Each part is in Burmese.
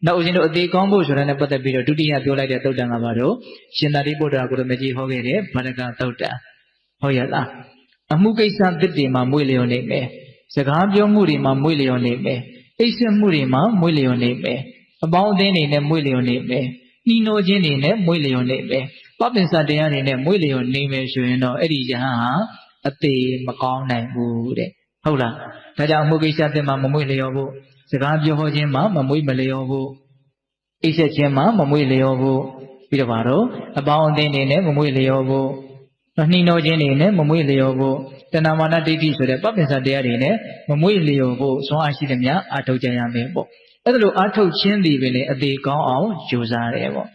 နောက်ဦးဇင်းတို့အသေးကောင်းဖို့ဆိုတာနဲ့ပတ်သက်ပြီးတော့ဒုတိယပြောလိုက်တဲ့သုတ်တန်ကဘာလို့ရှင်သာရိပုတ္တရာကိုရမကြီးဟောခဲ့တဲ့ဗရကသုတ်တန်ဟုတ်ရဲ့လားအမှုကိစ္စသစ်တွေမှာမွေ့လျော်နေမယ်စကားပြောမှုတွေမှာမွေ့လျော်နေမယ်အိပ်စက်မှုတွေမှာမွေ့လျော်နေမယ်အပေါင်းအသင်းတွေနဲ့မွေ့လျော်နေမယ်နှီးနှောခြင်းတွေနဲ့မွေ့လျော်နေမယ်ပပင်စတရားတွေနဲ့မွေ့လျော်နေမယ်ဆိုရင်တော့အဲ့ဒီယဟန်ဟာအသေးမကောင်းနိုင်ဘူးတဲ့ဟုတ်လားဒါကြောင့်အမှုကိစ္စသစ်မှာမမွေ့လျော်ဖို့စကားပြောဟောခြင်းမှာမမွေ့မလျော်ဖို့အိပ်စက်ခြင်းမှာမမွေ့လျော်ဖို့ပြီးတော့ဘာလို့အပေါင်းအသင်းတွေနဲ့မမွေ့လျော်ဖို့နှီးနှောခြင်းတွေနဲ့မမွေ့လျော်ဖို့တဏမာနဒိဋ္ဌိဆိုတဲ့ပပင်စတရားတွေနဲ့မမွေ့လျော်ဖို့စွမ်းအားရှိသမျှအာထုတ်ကြရမယ်ပေါ့အဲ့ဒါလိုအာထုတ်ခြင်းဒီပဲလေအသေးကောင်းအောင်ကြိုးစားတယ်ပေါ့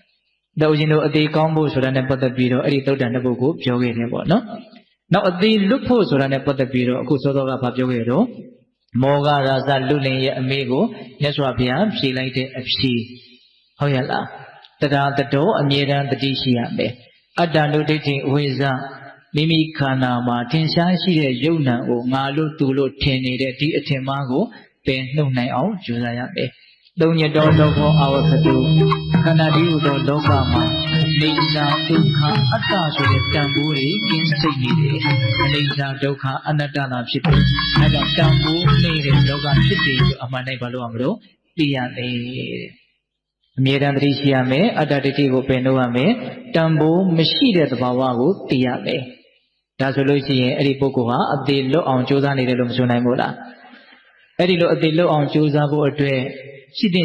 ဒါဦးဇင်းတို့အသေးကောင်းဖို့ဆိုတာနဲ့ပတ်သက်ပြီးတော့အဲ့ဒီသုတ်တန်တစ်ပုဒ်ကိုပြောခဲ့တယ်ပေါ့နော်နောက်အသေးလွတ်ဖို့ဆိုတာနဲ့ပတ်သက်ပြီးတော့အခုစောစောကဗာပြောခဲ့တော့မောဂရာဇလူလင်ရဲ့အမေကိုမြတ်စွာဘုရားဖြေလိုက်တဲ့အဖြေဟုတ်ရဲ့လားတရားတော်အမြဲတမ်းတတိရှိရမယ်အတ္တနုဒိဋ္ဌိဝိဇ္ဇမိမိခန္ဓာမှာထင်ရှားရှိတဲ့ယုတ်နံကိုငါလို့သူလို့ထင်နေတဲ့ဒီအထင်မှားကိုပယ်နှုတ်နိုင်အောင်ကြိုးစားရမယ်သုံးညတော်လောကောအာဝကတုခန္ဓာဒီဟုသောလောကမှာနေစာဒုက္ခအတ္တဆိုတဲ့တန်ဖိုးတွေကင်းစိတ်နေတယ်နေစာဒုက္ခအနတ္တသာဖြစ်တယ်အဲဒါတန်ဖိုးနေတဲ့လောကဖြစ်တယ်ဆိုအမှန်တိုင်းဘာလို့အောင်မလို့သိရတယ်တဲ့အမြဲတမ်းသတိရှိရမယ်အတ္တဒိဋ္ဌိကိုပယ်နှုတ်ရမယ်တန်ဖိုးမရှိတဲ့သဘာဝကိုသိရမယ်ဒါဆိုလို့ရှိရင်အဲ့ဒီပုဂ္ဂိုလ်ဟာအသေးလွတ်အောင်ကြိုးစားနေတယ်လို့မဆိုနိုင်ဘူးလားအဲ့ဒီလိုအသေးလွတ်အောင်ကြိုးစားဖို့အတွက်ရှိတဲ့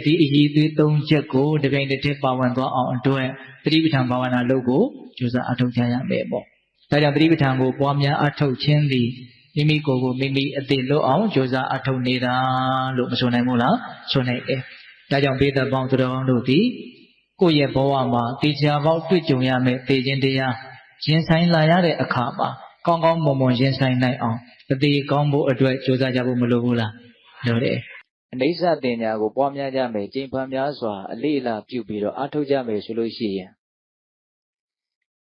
ဒီအရေးသွေး၃ချက်ကိုတပြိုင်တည်းပါဝင်သွားအောင်အတွက်သတိပဋ္ဌာန်ဘာဝနာလုပ်ကိုကြိုးစားအထောက်ကြရမယ်ပေါ့ဒါကြောင့်သတိပဋ္ဌာန်ကိုပွားများအထောက်ခြင်းသည်မိမိကိုယ်ကိုမိမိအသေးလွတ်အောင်ကြိုးစားအထောက်နေတာလို့မဆိုနိုင်ဘူးလားဆိုနိုင်တယ်ဒါကြောင့်ဘေးသက်ပေါင်းသူတော်တို့သည်ကိုယ့်ရဲ့ဘဝမှာတရားပေါက်တွေ့ကြုံရမယ်သိခြင်းတရားရင်ဆိုင်လာရတဲ့အခါမှာကောင်းကောင်းမွန်မွန်ရင်ဆိုင်နိုင်အောင်အသေးကောင်းဖို့အတွက်ကြိုးစားကြဖို့မလိုဘူးလားလိုတယ်အနိစ္စတင်ညာကိုပွားများကြမယ်ကျင့်ဖန်များစွာအလေးအလာပြုပြီးတော့အားထုတ်ကြမယ်ဆိုလို့ရှိရင်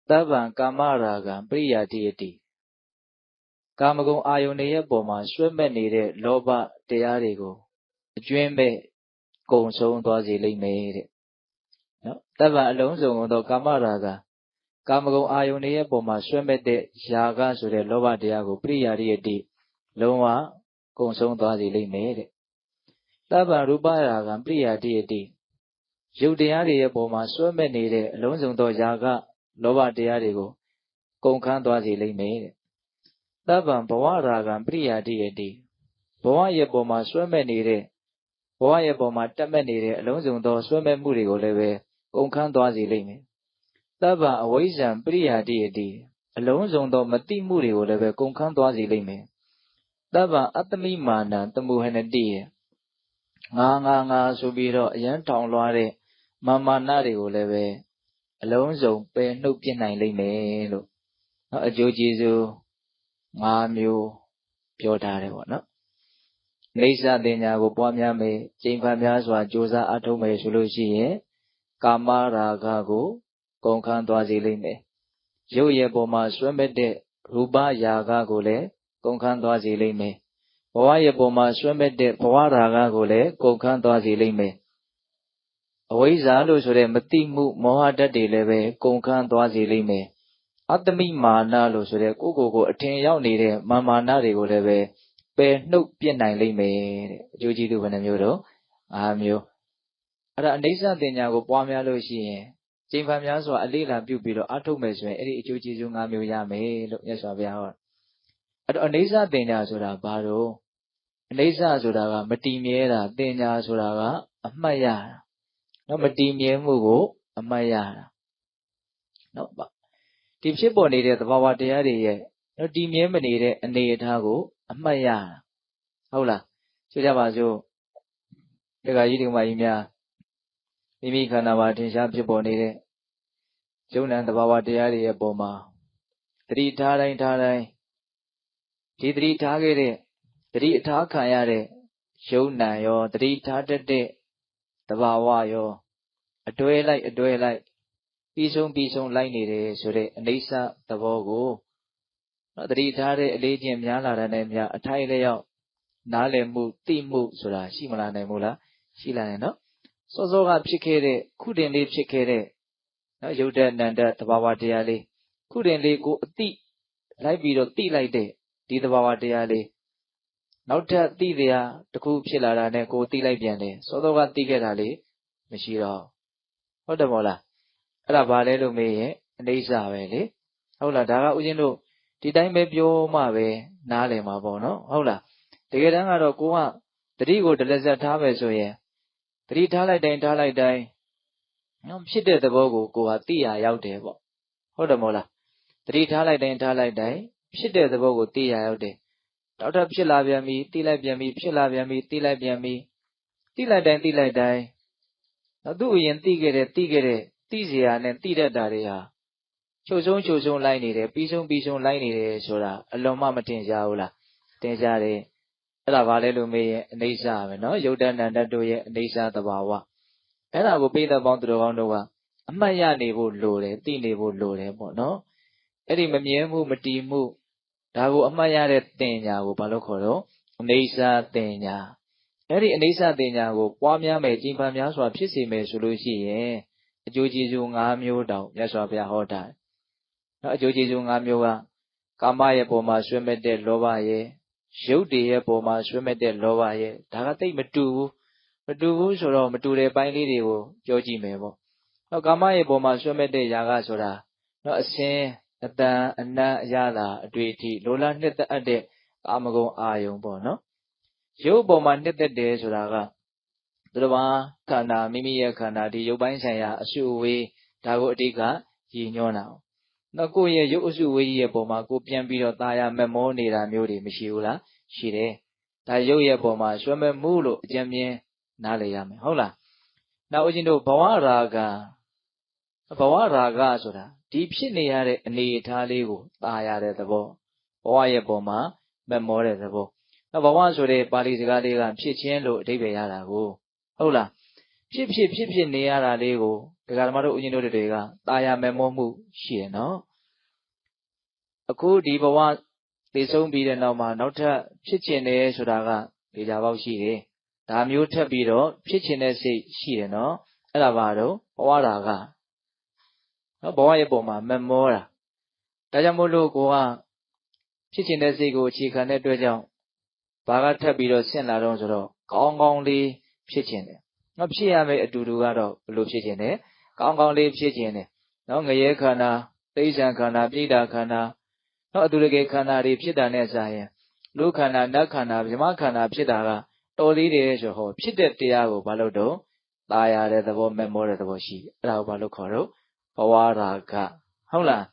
သဗ္ဗံကာမရာဂံပရိယာတိယတိကာမဂုဏ်အာယုန်ရဲ့ပုံမှာရွှဲမဲ့နေတဲ့လောဘတရားတွေကိုအကျွင်းမဲ့ကုံဆုံးသွားစေလိမ့်မယ်တဲ့နော်သဗ္ဗံအလုံးစုံသောကာမရာဂံကာမဂုဏ်အာယုန်ရဲ့ပုံမှာရွှဲမဲ့တဲ့ယာဂဆိုတဲ့လောဘတရားကိုပရိယာတိယတိလုံးဝကုံဆုံးသွားစေလိမ့်မယ်တဲ့သဗ္ဗံရူပရာဂံပရိယာတိယတိရုပ်တရားတွေရဲ့ပုံမှာစွဲမဲ့နေတဲ့အလုံးစုံသောယာကလောဘတရားတွေကိုကုန်ခန်းသွားစေလိမ့်မယ်တဲ့သဗ္ဗံဘဝရာဂံပရိယာတိယတိဘဝရဲ့ပုံမှာစွဲမဲ့နေတဲ့ဘဝရဲ့ပုံမှာတက်မဲ့နေတဲ့အလုံးစုံသောစွဲမဲ့မှုတွေကိုလည်းပဲကုန်ခန်းသွားစေလိမ့်မယ်သဗ္ဗံအဝိဇ္ဇံပရိယာတိယတိအလုံးစုံသောမတိမှုတွေကိုလည်းပဲကုန်ခန်းသွားစေလိမ့်မယ်သဗ္ဗံအတ္တမိမာနံတမုဟနတိယငါဆိုပြီးတော့အယံထောင်လွှားတဲ့မာမာနတွေကိုလည်းပဲအလုံးစုံပယ်နှုတ်ပြနိုင်လိမ့်မယ်လို့အကျိုးကျေးဇူး၅မျိုးပြောထားတယ်ပေါ့နော်နေစာတင်ညာကိုပွားများမယ်ကျင့်ဖန်များစွာကြိုးစားအထောက်မယ်ဆိုလို့ရှိရင်ကာမရာဂကိုကုန်ခန်းသွားစေလိမ့်မယ်ရုပ်ရဲ့ပုံမှာစွဲမဲ့တဲ့ရူပရာဂကိုလည်းကုန်ခန်းသွားစေလိမ့်မယ်ဘဝရဲ့ပုံမှာစွဲမဲ့တဲ့ဘဝရာဂကိုလည်းကုန်ခန်းသွားစေလိမ့်မယ်အဝိဇ္ဇာလို့ဆိုတဲ့မတိမှုမောဟဓာတ်တွေလည်းပဲကုန်ခန်းသွားစေလိမ့်မယ်အတ္တမိမာနလို့ဆိုတဲ့ကိုယ့်ကိုယ်အထင်ရောက်နေတဲ့မာနတွေကိုလည်းပဲပယ်နှုတ်ပြနိုင်လိမ့်မယ်တဲ့အကျိုးကျေးဇူးဘယ်နှမျိုးတော့၅မျိုးအဲ့ဒါအနိစ္စတင်ညာကိုပွားများလို့ရှိရင်ကျင့်ဖန်များစွာအလေးလာပြုပြီးတော့အထုတ်မယ်ဆိုရင်အဲ့ဒီအကျိုးကျေးဇူး၅မျိုးရမယ်လို့မြတ်စွာဘုရားဟောအဲ့တော့အနိစ္စတင်ညာဆိုတာဘာလို့အနိစ္စဆိုတာကမတည်မြဲတာတင်ညာဆိုတာကအမှတ်ရတာနော်မတည်မြဲမှုကိုအမှတ်ရတာနော်ဒီဖြစ်ပေါ်နေတဲ့သဘာဝတရားတွေရဲ့နော်တည်မြဲမနေတဲ့အနေအထားကိုအမှတ်ရတာဟုတ်လားဆိုကြပါစို့ဒကာကြီးဒီမကြီးများမိမိခန္ဓာမှာထင်ရှားဖြစ်ပေါ်နေတဲ့ယုံ nant သဘာဝတရားတွေရဲ့ပုံမှာသတိထားတိုင်းဒီသတိထားခဲ့တဲ့သတိအထားခံရတဲ့ယုံ nant ရောသတိထားတတ်တဲ့သဘာဝရောအတွဲလိုက်ပြီးဆုံးလိုက်နေတယ်ဆိုတဲ့အနိစ္စသဘောကိုသတိထားတဲ့အလေးချင်းများလာတဲ့နဲ့များအထိုက်လျောက်နားလည်မှုသိမှုဆိုတာရှိမလာနိုင်ဘူးလားရှိလာတယ်နော် စောစောကဖြစ်ခဲ့တဲ့ခုတင်လေးဖြစ်ခဲ့တဲ့နော်ယုတ်တဲ့နန္ဒသဘာဝတရားလေးခုတင်လေးကိုအတိလိုက်ပြီးတော့တိလိုက်တဲ့ဒီသဘာဝတရားလေးနောက်ထပ်တိတရားတစ်ခုဖြစ်လာတာနဲ့ကိုတိလိုက်ပြန်တယ်စောစောကတိခဲ့တာလေးမရှိတော့ဟုတ်တယ်မို့လားအဲ့ဒါဘာလဲလို့မေးရင်အနေစာပဲလေဟုတ်လားဒါကဥစဉ်တို့ဒီတိုင်းပဲပြောမှပဲနားလည်မှာပေါ့နော်ဟုတ်လားတကယ်တမ်းကတော့ကိုကတတိကိုတလက်ဆက်ထားမယ်ဆိုရင်တတိထားလိုက်တိုင်းနော်ဖြစ်တဲ့သဘောကိုကိုဟာသိရရောက်တယ်ပေါ့ဟုတ်တယ်မို့လားတတိထားလိုက်တိုင်းဖြစ်တဲ့သဘောကိုသိရရောက်တယ်နောက်ထပ်ဖြစ်လာပြန်ပြီသိလိုက်ပြန်ပြီဖြစ်လာပြန်ပြီသိလိုက်ပြန်ပြီသိလိုက်တိုင်းနော်သူ့အရင်သိခဲ့တဲ့သိเสียနဲ့သိတတ်တာတွေဟာချုပ်ဆုံးလိုက်နေတယ်ပြီးဆုံးလိုက်နေတယ်ဆိုတာအလွန်မှမတင်ကြဘူးလားတင်ကြတယ်အဲ့ဒါဘာလဲလို့မေးရင်အနေစာပဲနော်ယုတ်တဏ္ဍတို့ရဲ့အနေစာသဘာဝအဲ့ဒါကိုပိဋကပေါင်းသူတော်ကောင်းတို့ကအမှတ်ရနေဖို့လိုတယ်သိနေဖို့လိုတယ်ပေါ့နော်အဲ့ဒီမမြဲမှုမတည်မှုဒါကိုအမှတ်ရတဲ့တင်ညာကိုဘာလို့ခေါ်တော့အနေစာတင်ညာအဲ့ဒီအနေစာတင်ညာကိုပွားများမယ်ကျင့်ပန်းများစွာဖြစ်စေမယ်ဆိုလို့ရှိရင်အကျိုးကျေးဇူး၅မျိုးတောင်မြတ်စွာဘုရားဟောတာနော်အကျိုးကျေးဇူး၅မျိုးကကာမရဲ့ပုံမှာဆွဲမဲ့တဲ့လောဘရဲ့ရုပ်တည်ရဲ့ပုံမှာဆွဲမဲ့တဲ့လောဘရဲ့ဒါကတိတ်မတူဘူးဆိုတော့မတူတဲ့ပိုင်းလေးတွေကိုပြောကြည့်မယ်ပေါ့နော်ကာမရဲ့ပုံမှာဆွဲမဲ့တဲ့ຢာကဆိုတာနော်အစင်းအတန်အနတ်အရသာအတွေ့အထိလိုလားနှစ်သက်အပ်တဲ့ကာမဂုဏ်အာယုံပေါ့နော်ရုပ်ပုံမှာနှစ်သက်တယ်ဆိုတာကသူတစ်ပါးခန္ဓာမိမိရဲ့ခန္ဓာဒီရုပ်ပိုင်းဆိုင်ရာအရှုအဝေးဒါကိုအတိတ်ကရည်ညွှန်းတာနော်ကိုယ့်ရဲ့ရုပ်အရှုအဝေးကြီးရဲ့ပုံမှာကိုပြန်ပြီးတော့ตายရမက်မောနေတာမျိုးတွေမရှိဘူးလားရှိတယ်ဒါရုပ်ရဲ့ပုံမှာဆွဲမဲ့မှုလို့အကျဉ်းမြင်နားလည်ရမယ်ဟုတ်လားနောက်ဦးဇင်းတို့ဘဝရာဂဆိုတာဒီဖြစ်နေရတဲ့အနေအထားလေးကိုตายရတဲ့သဘောဘဝရဲ့ပုံမှာမက်မောတဲ့သဘောဘဝဆိုတဲ့ပါဠိစကားလေးကဖြစ်ခြင်းလို့အဓိပ္ပာယ်ရတာကိုဟုတ်လားဖြစ်နေရတာလေးကိုဒကာဓမ္မတို့ဦးဇင်းတို့တွေကตายရမက်မောမှုရှိတယ်နော်အခုဒီဘဝသိဆုံးပြီးတဲ့နောက်မှာနောက်ထပ်ဖြစ်ခြင်းတယ်ဆိုတာကဒေတာပေါက်ရှိတယ်ဒါမျိုးထပ်ပြီးတော့ဖြစ်ခြင်းတဲ့စိတ်ရှိတယ်နော်အဲ့ဒါပါတော့ဘဝရာဂနော်ဘဝရဲ့ပုံမှာမက်မောတာဒါကြောင့်မို့လို့ကိုကဖြစ်ခြင်းတဲ့စိတ်ကိုအခြေခံတဲ့အတွက်ကြောင့်ဘာကထပ်ပြီးတော့ဆင့်လာတော့ဆိုတော့ကောင်းလေးဖြစ်ခြင်းတယ်နော်ဖြစ်ရမယ့်အတူတူကတော့ဘလို့ဖြစ်ခြင်းတယ်ကောင်းလေးဖြစ်ခြင်းတယ်နော်ငရဲခန္ဓာတိဋ္ဌံခန္ဓာပြိဋ္ဌာခန္ဓာနော်အတူတကယ်ခန္ဓာတွေဖြစ်တာနဲ့စာရင်လူခန္ဓာနတ်ခန္ဓာဗြဟ္မခန္ဓာဖြစ်တာကတော်သေးတယ်ဆိုဟောဖြစ်တဲ့တရားကိုဘာလို့တော့ตายရတဲ့သဘောမက်မောတဲ့သဘောရှိအဲ့ဒါကိုဘာလို့ခေါ်တော့ဘဝရာဂဟုတ်လား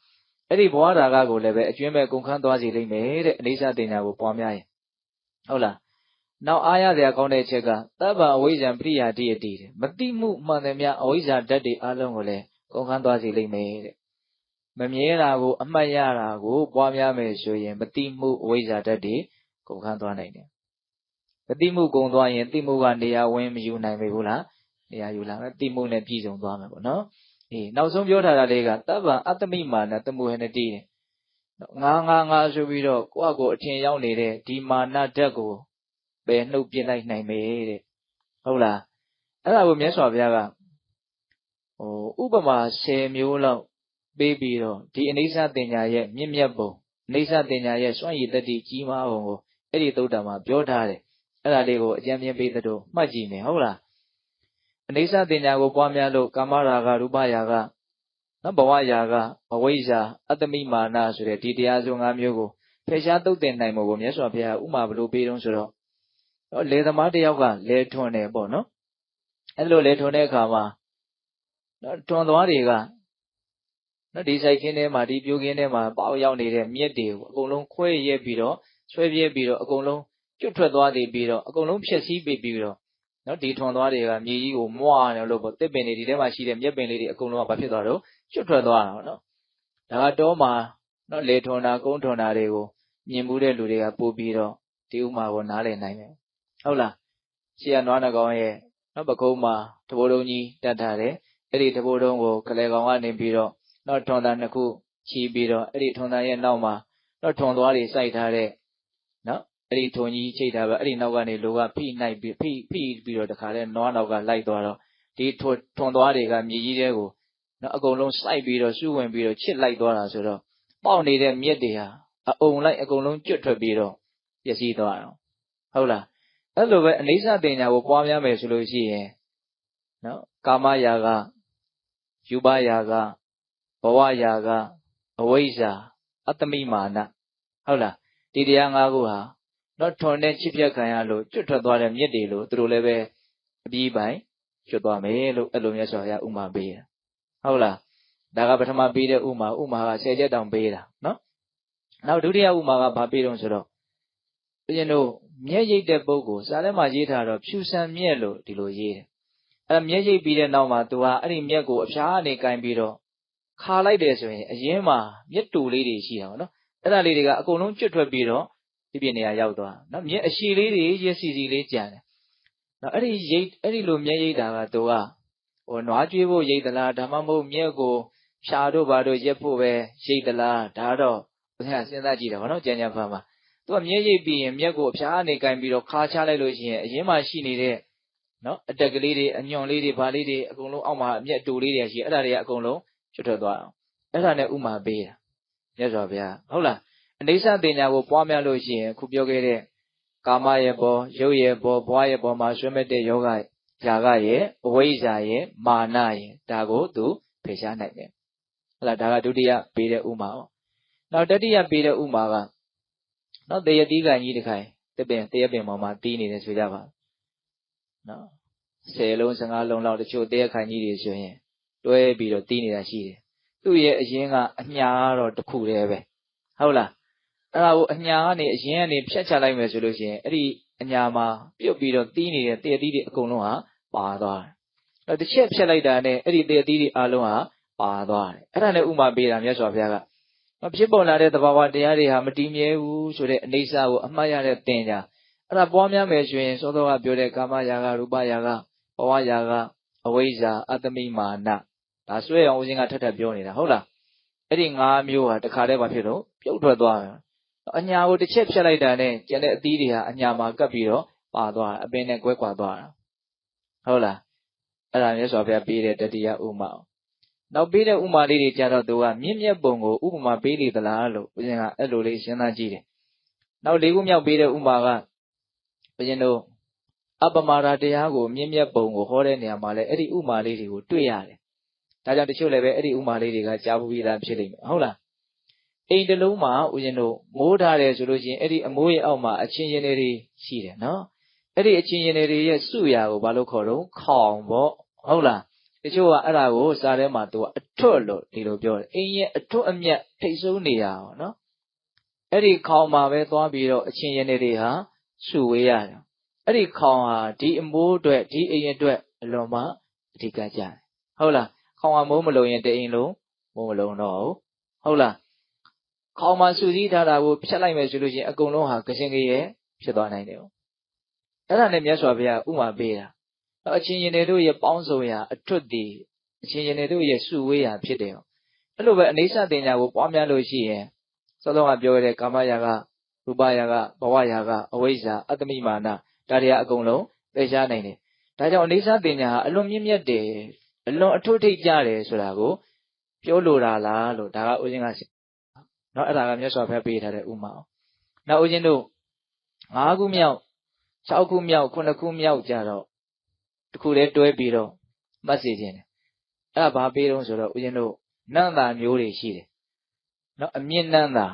အဲ့ဒီဘဝရာဂကိုလည်းပဲအကျွမ်းမဲ့ကုန်ခန်းသွားစီလိမ့်မယ်တဲ့အိဋ္ဌတင်ညာကိုပွားများရင်ဟုတ်လားနောက်အားရစရာကောင်းတဲ့အချက်ကသဗ္ဗအဝိဇ္ဇံပရိယာတိယတိတဲ့မတိမှုမှန်သမျှအဝိဇ္ဇာဓာတ်တွေအလုံးကိုလည်းကုန်ခန်းသွားစီလိမ့်မယ်တဲ့မမြဲတာကိုအမှတ်ရတာကိုပွားများမယ်ဆိုရင်မတိမှုအဝိဇ္ဇာဓာတ်တွေကုန်ခန်းသွားနိုင်တယ်မတိမှုကုန်သွားရင်တိမှုကနေရာဝင်မယူနိုင်ဘူးလားနေရာယူလာမယ်တိမှုနဲ့ပြည်စုံသွားမယ်ပေါ့နော်နောက်ဆုံးပြောထားတာလေးကသဗ္ဗံအတ္တမိမာနတမှုဟနတိတဲ့ငါဆိုပြီးတော့ကိုယ့်အကိုအထင်ရောက်နေတဲ့ဒီမာနဓာတ်ကိုပယ်နှုတ်ပြလိုက်နိုင်မယ်တဲ့ဟုတ်လားအဲ့ဒါကိုမြတ်စွာဘုရားကဥပမာ10မျိုးလောက်ပေးပြီးတော့ဒီအနိစ္စတင်ညာရဲ့မြင့်မြတ်ပုံအနိစ္စတင်ညာရဲ့စွန့်ရည်တတ္တိကြီးမားပုံကိုအဲ့ဒီသုတ္တမှာပြောထားတယ်အဲ့ဒါလေးကိုအကျဉ်းပြပေးသလိုမှတ်ကြည့်မယ်ဟုတ်လားအနိစ္စတင်ညာကိုပွားများလို့ကာမရာဂရူပရာဂနော်ဘဝရာဂအဝိဇ္ဇာအတ္တမိမာနဆိုတဲ့ဒီတရားစုံ၅မျိုးကိုဖယ်ရှားသုတ်တင်နိုင်မှုကိုမြတ်စွာဘုရားဥမာဘလို့ပေးတုံးဆိုတော့လယ်သမားတယောက်ကလယ်ထွန်တယ်ပေါ့နော်အဲ့လိုလယ်ထွန်တဲ့အခါမှာထွန်သွားတွေကနော်ဒီစိုက်ခင်းထဲမှာဒီပြိုခင်းထဲမှာပေါက်ရောက်နေတဲ့မြက်တွေကိုအကုန်လုံးခွဲရက်ပြီးတော့ဆွဲပြဲပြီးတော့အကုန်လုံးကျွတ်ထွက်သွားပြီးတော့အကုန်လုံးဖြက်စီးပြီးတော့နော်ဒီထွန်သွားတွေကမြေကြီးကိုမွားတယ်လို့ပေါ့တစ်ပင်တွေဒီထဲမှာရှိတဲ့မြက်ပင်လေးတွေအကုန်လုံးကဘာဖြစ်သွားတော့ကျွတ်ထွက်သွားတာနော်ဒါကတော့မှနော်လေထွန်တာကုန်းထွန်တာတွေကိုမြင်မှုတဲ့လူတွေကပို့ပြီးတော့ဒီဥမာကိုနားလည်နိုင်တယ်ဟုတ်လားရှေ့ကနွားနှကောင်ရဲ့နော်ပကုံးမှာတဘိုးလုံးကြီးတတ်ထားတယ်အဲ့ဒီတဘိုးလုံးကိုကလေးကောင်ကနေပြီးတော့နော်ထွန်တာနှစ်ခုချီပြီးတော့အဲ့ဒီထွန်တာရဲ့နောက်မှာနော်ထွန်သွားတွေစိုက်ထားတဲ့နော်အဲ့ဒီထွန်ကြီးချိတ်ထားပဲအဲ့ဒီနောက်ကနေလူကဖိပြီးတော့တခါလဲနွားနောက်ကလိုက်သွားတော့ဒီ ဒီထွန်သွားတွေကမြေကြီးတဲကိုနော်အကုန်လုံးစိုက်ပြီးတော့စုဝင်ပြီးတော့ချစ်လိုက်သွားတာဆိုတော့ပေါက်နေတဲ့မြက်တွေဟာအုံလိုက်အကုန်လုံးကျွတ်ထွက်ပြီးတော့ပျက်စီးသွားတော့ဟုတ်လားအဲ့လိုပဲအနိစ္စတင်ညာကိုပွားများမယ်ဆိုလို့ရှိရင်နော်ကာမရာဂယူပရာဂဘဝရာဂအဝိဇ္ဇာအတ္တမိမာနဟုတ်လားဒီတရား၅ခုဟာနော်ထွန်တဲ့ချစ်ပြတ်ခံရလို့ကျွတ်ထွက်သွားတဲ့မြက်တွေလို့သူတို့လည်းပဲအပြီးပိုင်းကျွတ်သွားမယ်လို့အဲ့လိုမြတ်စွာဘုရားဥမာပေးတာဟုတ်လားဒါကပထမပေးတဲ့ဥမာက10ချက်တောင်ပေးတာနော်နောက်ဒုတိယဥမာကဘာပေးတော့ဆိုတော့ဘုရင်တို့မျက်ရိပ်တဲ့ပုဂ္ဂိုလ်စာထဲမှာရေးထားတော့ဖြူဆန်မျက်လို့ဒီလိုရေးတယ်အဲ့မျက်ရိပ်ပြီးတဲ့နောက်မှာသူကအဲ့ဒီမျက်ကိုအဖျားကနေကင်ပြီးတော့ခါလိုက်တယ်ဆိုရင်အရင်မှာမျက်တူလေးတွေရှိတာပေါ့နော်အဲ့ဒါလေးတွေကအကုန်လုံးကျွတ်ထွက်ပြီးတော့ဒီပြနေရာရောက်သွားနော်မျက်အရှိလေးတွေရက်စီစီလေးကြံတယ်နော်အဲ့ဒီလိုမျက်ရိပ်တာကသူကနွားကျွေးဖို့ရိတ်သလားဒါမှမဟုတ်မြက်ကိုဖြာတို့ဘာတို့ရက်ဖို့ပဲရိတ်သလားဒါတော့ဘုရားစဉ်းစားကြည့်တာဗောနော်ကြံကြံဖန်မှာသူကမျက်ရိပ်ပြီးရင်မျက်ကိုအဖြာအနေကင်ပြီးတော့ခါချလိုက်လို့ရှိရင်အရင်မှရှိနေတဲ့နော်အတက်ကလေးတွေအညွန့်လေးတွေဘာလေးတွေအကုန်လုံးအောက်မှာအမျက်တူလေးတွေရှိအဲ့ဒါတွေကအကုန်လုံးကျွတ်ထွက်သွားအောင်အဲ့ဒါနဲ့ဥမာပေးတာမြတ်စွာဘုရားဟုတ်လားအနိစ္စတင်ညာကိုပွားများလို့ရှိရင်ခုပြောခဲ့တဲ့ကာမရဲ့ဘောရုပ်ရဲ့ဘောဘဝရဲ့ဘောမှာဆွဲမဲ့တဲ့ယောဂယာကရဲ့အဝိဇ္ဇာရဲ့မာနရဲ့ဒါကိုသူဖယ်ရှားနိုင်တယ်ဟုတ်လားဒါကဒုတိယပေးတဲ့ဥမာ哦နောက်တတိယပေးတဲ့ဥမာကနော်တရတိကန်ကြီးတစ်ခိုင်တပင်ပေါ်မှာတီးနေတယ်ဆိုကြပါနော်10လုံး15လုံးလောက်တချို့တရခိုင်ကြီးတွေဆိုရင်တွဲပြီးတော့တီးနေတာရှိတယ်သူ့ရဲ့အရင်ကအညာတော့တစ်ခုတည်းပဲဟုတ်လားအဲ့ဒါကိုအညာကနေအရင်ကနေဖြတ်ချလိုက်မယ်ဆိုလို့ရှိရင်အဲ့ဒီအညာမှာပြုတ်ပြီးတော့တီးနေတဲ့တရတိတွေအကုန်လုံးဟာပါသွားတယ်တစ်ချက်ဖြတ်လိုက်တာနဲ့အဲ့ဒီတရတိတွေအလုံးဟာပါသွားတယ်အဲ့ဒါနဲ့ဥမာပေးတာမြတ်စွာဘုရားကဖြစ်ပေါ်လာတဲ့သဘာဝတရားတွေဟာမတည်မြဲဘူးဆိုတဲ့အနေစာကိုအမှတ်ရတဲ့သင်ညာအဲ့ဒါပွားများမယ်ဆိုရင်စောစောကပြောတဲ့ကာမရာဂရူပရာဂဘဝရာဂအဝိဇ္ဇာအတ္တမိမာနဒါဆွဲအောင်ဦးဇင်းကထပ်ပြောနေတာဟုတ်လားအဲ့ဒီ၅မျိုးဟာတခါတည်းဘာဖြစ်လို့ပြုတ်ထွက်သွားတယ်အညာကိုတစ်ချက်ဖြတ်လိုက်တာနဲ့ကျန်တဲ့အသီးတွေဟာအညာမှာကပ်ပြီးတော့ပါသွားအပင်နဲ့ကွဲကွာသွားတာဟုတ်လားအဲ့ဒါမြတ်စွာဘုရားပေးတဲ့တတိယဥမာနောက်ပေးတဲ့ဥမာလေးတွေကြတော့သူကမြင့်မြတ်ပုံကိုဥပမာပေးလေသလားလို့ဘုရင်ကအဲ့လိုလေးစဉ်းစားကြည့်တယ်နောက်၄ခုမြောက်ပေးတဲ့ဥမာကဘုရင်တို့အပမာဒတရားကိုမြင့်မြတ်ပုံကိုဟောတဲ့နေရာမှာလည်းအဲ့ဒီဥမာလေးတွေကိုတွေ့ရတယ်ဒါကြောင့်တချို့လည်းပဲအဲ့ဒီဥမာလေးတွေကကြားဘူးပြီးသားဖြစ်လိမ့်မယ်ဟုတ်လားအိမ်တစ်လုံးမှာဦးဇင်းတို့မိုးထားတယ်ဆိုလို့ရှိရင်အဲ့ဒီအမိုးရဲ့အောက်မှာအချင်းချင်းတွေရှိတယ်နော်အဲ့ဒီအချင်းချင်းတွေရဲ့စုရာကိုဘာလို့ခေါ်တော့ခေါင်ပေါ့ဟုတ်လားတချို့ကအဲ့ဒါကိုစာထဲမှာသူကအထွတ်လို့ဒီလိုပြောတယ်အိမ်ရဲ့အထွတ်အမြတ်ထိတ်ဆုံးနေရအောင်နော်အဲ့ဒီခေါင်မှာပဲသွားပြီးတော့အချင်းချင်းတွေဟာစုဝေးရတယ်အဲ့ဒီခေါင်ဟာဒီအမိုးအတွက်ဒီအိမ်အတွက်အလွန်မှအဓိကကျတယ်ဟုတ်လားခေါင်ဟာမိုးမလုံးရင်တအိမ်လုံးမိုးမလုံးတော့ဟုတ်လားခေါင်မှာစုစည်းထားတာကိုဖြတ်လိုက်မယ်ဆိုလို့ရှိရင်အကုန်လုံးဟာကစင်ကြီးရဲ့ဖြစ်သွားနိုင်တယ်အဲ့ဒါနဲ့မြတ်စွာဘုရားဥမာပေးတာအချင်းချင်းတို့ရဲ့ပေါင်းစုံရာအထွတ်တည်အချင်းချင်းတို့ရဲ့စုဝေးရာဖြစ်တယ်အဲ့လိုပဲအနိစ္စတင်ညာကိုပွားများလို့ရှိရင်စောစောကပြောရတဲ့ကာမရာဂရူပရာဂဘဝရာဂအဝိဇ္ဇာအတ္တမိမာနဒါတွေကအကုန်လုံးသိရှားနိုင်တယ်ဒါကြောင့်အနိစ္စတင်ညာဟာအလွန်မြင့်မြတ်တယ်အလွန်အထွတ်ထိပ်ကြတယ်ဆိုတာကိုပြောလိုတာလားလို့ဒါကဥစဉ်ကနော်အဲ့ဒါကမြတ်စွာဘုရားပေးထားတဲ့ဥမာနောက်ဥစဉ်တို့5ခုမြောက်6ခုမြောက်9ခုမြောက်ကြတော့တခုတည်းတွဲပြီးတော့မှတ်စီခြင်းတယ်အဲ့ဒါဘာပေးတော့ဆိုတော့ဦးဇင်းတို့နန္တာမျိုးတွေရှိတယ်နော်အမြင့်နန္တာ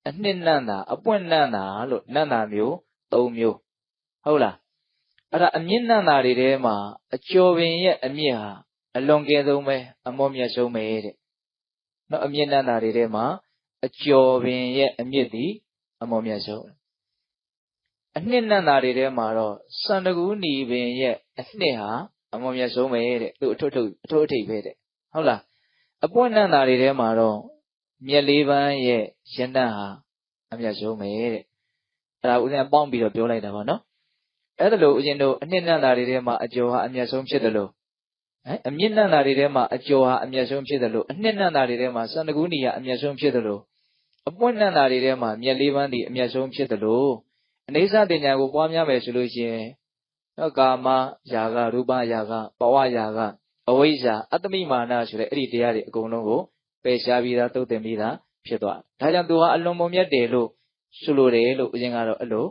အနှစ်နန္တာအပွင့်နန္တာလို့နန္တာမျိုး3မျိုးဟုတ်လားအဲ့ဒါအမြင့်နန္တာတွေထဲမှာအကျော်ပင်ရဲ့အမြင့်ဟာအလွန်ကဲဆုံးပဲအမောမြတ်ဆုံးပဲတဲ့နော်အမြင့်နန္တာတွေထဲမှာအကျော်ပင်ရဲ့အမြင့်သည်အမောမြတ်ဆုံးအနှစ်နန္တာတွေထဲမှာတော့စန္ဒကူးနီပင်ရဲ့အနှစ်ဟာအမောမြတ်ဆုံးပဲတဲ့သူအထွတ်အထိပ်ပဲတဲ့ဟုတ်လားအပွင့်နန္တာတွေထဲမှာတော့မြက်လေးပန်းရဲ့ရဏတ်ဟာအမြတ်ဆုံးပဲတဲ့အဲ့ဒါဦးဇင်းပေါင်းပြီးတော့ပြောလိုက်တာပါနော်အဲ့ဒါလို့ဦးဇင်းတို့အနှစ်နန္တာတွေထဲမှာအကျော်ဟာအမြတ်ဆုံးဖြစ်တယ်လို့အမြင့်နန္တာတွေထဲမှာအကျော်ဟာအမြတ်ဆုံးဖြစ်တယ်လို့အနှစ်နန္တာတွေထဲမှာစန္ဒကူးနီဟာအမြတ်ဆုံးဖြစ်တယ်လို့အပွင့်နန္တာတွေထဲမှာမြက်လေးပန်းဒီအမြတ်ဆုံးဖြစ်တယ်လို့အနိစ္စတင်ညာကိုပွားများမယ်ဆိုလို့ရှိရင် နော်ကာမယာကရူပယာကဘဝယာကအဝိဇ္ဇာအတ္တမိမာနဆိုတဲ့အဲ့ဒီတရားတွေအကုန်လုံးကိုပယ်ရှားပြီးသားသုတ်သင်ပြီးသားဖြစ်သွားဒါကြောင့်သူဟာအလွန်မွန်မြတ်တယ်လို့ဆိုလိုတယ်လို့ဦးဇင်းကတော့အဲ့လို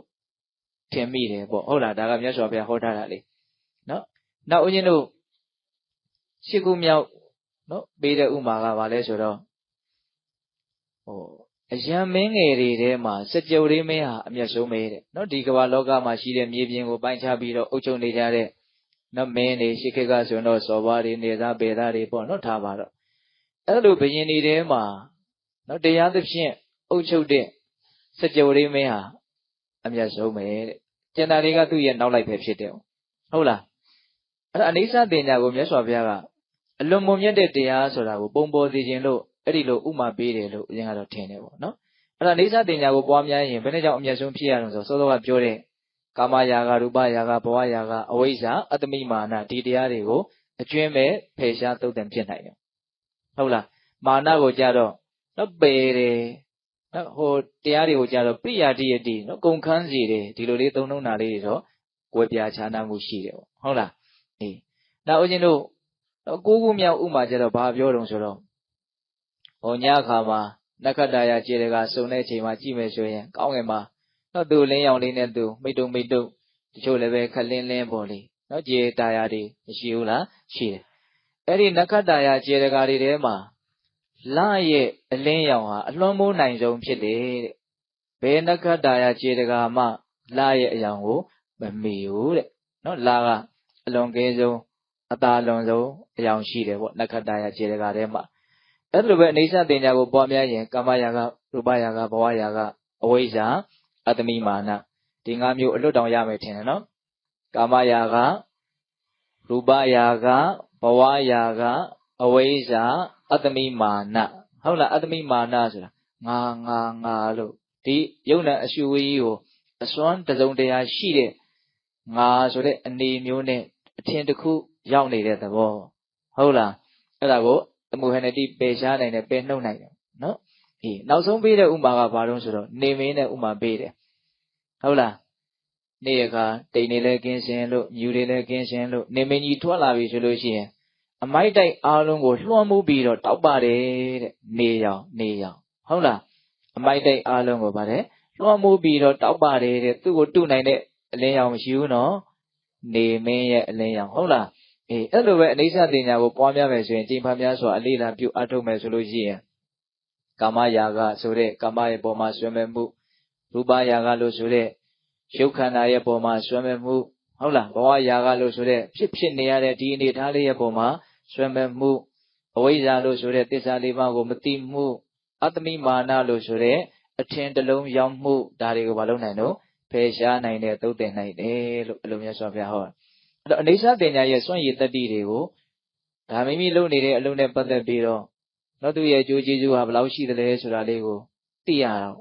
ထင်မိတယ်ပေါ့ဟုတ်လားဒါကမြတ်စွာဘုရားဟောထားတာလေနော်နောက်ဦးဇင်းတို့ရှစ်ခုမြောက်နော်ပေးတဲ့ဥမာကဘာလဲဆိုတော့အယံမင်းငယ်တွေထဲမှာစကြဝဠာမင်းဟာအမျက်ဆုံးပဲတဲ့နော်ဒီကမ္ဘာလောကမှာရှိတဲ့မြေပြင်ကိုပိုင်းခြားပြီးတော့အုပ်ချုပ်နေကြတဲ့နော်မင်းတွေရှိခေတ်ကဆိုတော့စော်ဘွားတွေနေသားပေသားတွေပေါ့နော်ထားပါတော့အဲ့လိုဘယင်တွေထဲမှာနော်တရားသဖြင့်အုပ်ချုပ်တဲ့စကြဝဠာမင်းဟာအမျက်ဆုံးပဲတဲ့ကျန်တာတွေကသူ့ရဲ့နောက်လိုက်ပဲဖြစ်တယ်ဟုတ်လားအဲ့ဒါအနိစ္စတင်ညာကိုမြတ်စွာဘုရားကအလွန်မွန်မြတ်တဲ့တရားဆိုတာကိုပုံပေါ်စေခြင်းလို့အဲ့ဒီလိုဥမာပေးတယ်လို့ဦးဇင်းကတော့ထင်တယ်ပေါ့နော်အဲ့ဒါအနိစ္စတင်ညာကိုပွားများရင်ဘယ်နဲ့ကြောင့်အမျက်ဆုံးဖြစ်ရအောင်ဆိုစောစောကပြောတဲ့ကာမယာကရူပယာကဘဝယာကအဝိဇ္ဇာအတ္တမိမာနဒီတရားတွေကိုအကျွင်းမဲ့ဖယ်ရှားသုတ်သင်ဖြစ်နိုင်တယ်ဟုတ်လားမာနကိုကြတော့နော်ပယ်တယ်နော်ဟိုတရားတွေကိုကြတော့ပိယတိယတိနော်ကုန်ခန်းစီတယ်ဒီလိုလေးသုံးနှုံးတာလေးတွေတော့ကွဲပြားခြားနားမှုရှိတယ်ပေါ့ဟုတ်လားအေးနောက်ဦးဇင်းတို့ကိုးခုမြောက်ဥမာကြတော့ဘာပြောတုံဆိုတော့ဟောညခါမှာနက္ခတ္တရာခြေတကာစုံတဲ့အချိန်မှာကြည့်မယ်ဆိုရင်ကောင်းငယ်မှာနော်သူလင်းရောင်လေးနဲ့သူမိတ်တုံတချို့လည်းပဲခက်လင်းပေါ့လေနော်ခြေတာယာတွေမရှိဘူးလားရှိတယ်အဲ့ဒီနက္ခတ္တရာခြေတကာတွေထဲမှာလရဲ့အလင်းရောင်ဟာအလွန်မိုးနိုင်ဆုံးဖြစ်တယ်တဲ့ဘယ်နက္ခတ္တရာခြေတကာမှလရဲ့အယောင်ကိုမမီဘူးတဲ့နော်လကအလွန်ကဲဆုံးအသာလွန်ဆုံးအယောင်ရှိတယ်ပေါ့နက္ခတ္တရာခြေတကာထဲမှာအဲ့လိုပဲအိဋ္ဌတင်ညာကိုပွားများရင်ကာမယာကရူပယာကဘဝယာကအဝိဇ္ဇာအတ္တမိမာနဒီ၅မျိုးအလွတ်တောင်ရမယ်ထင်တယ်နော်ကာမယာကရူပယာကဘဝယာကအဝိဇ္ဇာအတ္တမိမာနဟုတ်လားအတ္တမိမာနဆိုတာငါလို့ဒီယုံနာအရှုဝေးကြီးကိုအစွမ်းတစုံတရာရှိတဲ့ငါဆိုတဲ့အနေမျိုးနဲ့အထင်တစ်ခုရောက်နေတဲ့သဘောဟုတ်လားအဲ့ဒါကိုတမှုဟနတိပယ်ရှားနိုင်တယ်ပယ်နှုတ်နိုင်တယ်နော်အေးနောက်ဆုံးပေးတဲ့ဥမာကဘာလို့ဆိုတော့နေမင်းနဲ့ဥမာပေးတယ်ဟုတ်လားနေ့ရခါတိမ်နေလဲကင်းစင်လို့မြူတွေလဲကင်းစင်လို့နေမင်းကြီးထွက်လာပြီဆိုလို့ရှိရင်အမိုက်တိုက်အားလုံးကိုလွှမ်းမိုးပြီးတော့တောက်ပါတယ်တဲ့နေရောင်ဟုတ်လားအမိုက်တိုက်အားလုံးကိုပါတယ်လွှမ်းမိုးပြီးတော့တောက်ပါတယ်တဲ့သူ့ကိုတုနိုင်တဲ့အလင်းရောင်မရှိဘူးနော်နေမင်းရဲ့အလင်းရောင်ဟုတ်လားအေးအဲ့လိုပဲအနိစ္စတင်ညာကိုပွားများမယ်ဆိုရင်ကျင့်ဖန်များစွာအလေးလာပြုအထုတ်မယ်ဆိုလို့ရှိရင်ကာမယာကဆိုတဲ့ကာမရဲ့ပေါ်မှာဆွဲမဲ့မှုရူပယာကလို့ဆိုတဲ့ရုပ်ခန္ဓာရဲ့ပေါ်မှာဆွဲမဲ့မှုဟုတ်လားဘဝယာကလို့ဆိုတဲ့ဖြစ်နေရတဲ့ဒီအနေထားလေးရဲ့ပေါ်မှာဆွဲမဲ့မှုအဝိဇ္ဇာလို့ဆိုတဲ့သစ္စာလေးပါးကိုမသိမှုအတ္တမိမာနလို့ဆိုတဲ့အထင်တလုံးရောက်မှုဒါတွေကိုမလုပ်နိုင်တော့ဖယ်ရှားနိုင်တဲ့သုတ်သင်နိုင်တယ်လို့အလိုမြတ်စွာဘုရားဟောအဲ့တော့အိဋ္ဌတင်ညာရဲ့စွန့်ရည်တတ္တိတွေကိုဒါမိမိလုပ်နေတဲ့အလုပ်နဲ့ပတ်သက်ပြီးတော့တော့သူ့ရဲ့အကျိုးကျေးဇူးဟာဘယ်လောက်ရှိသလဲဆိုတာလေးကိုသိရတော့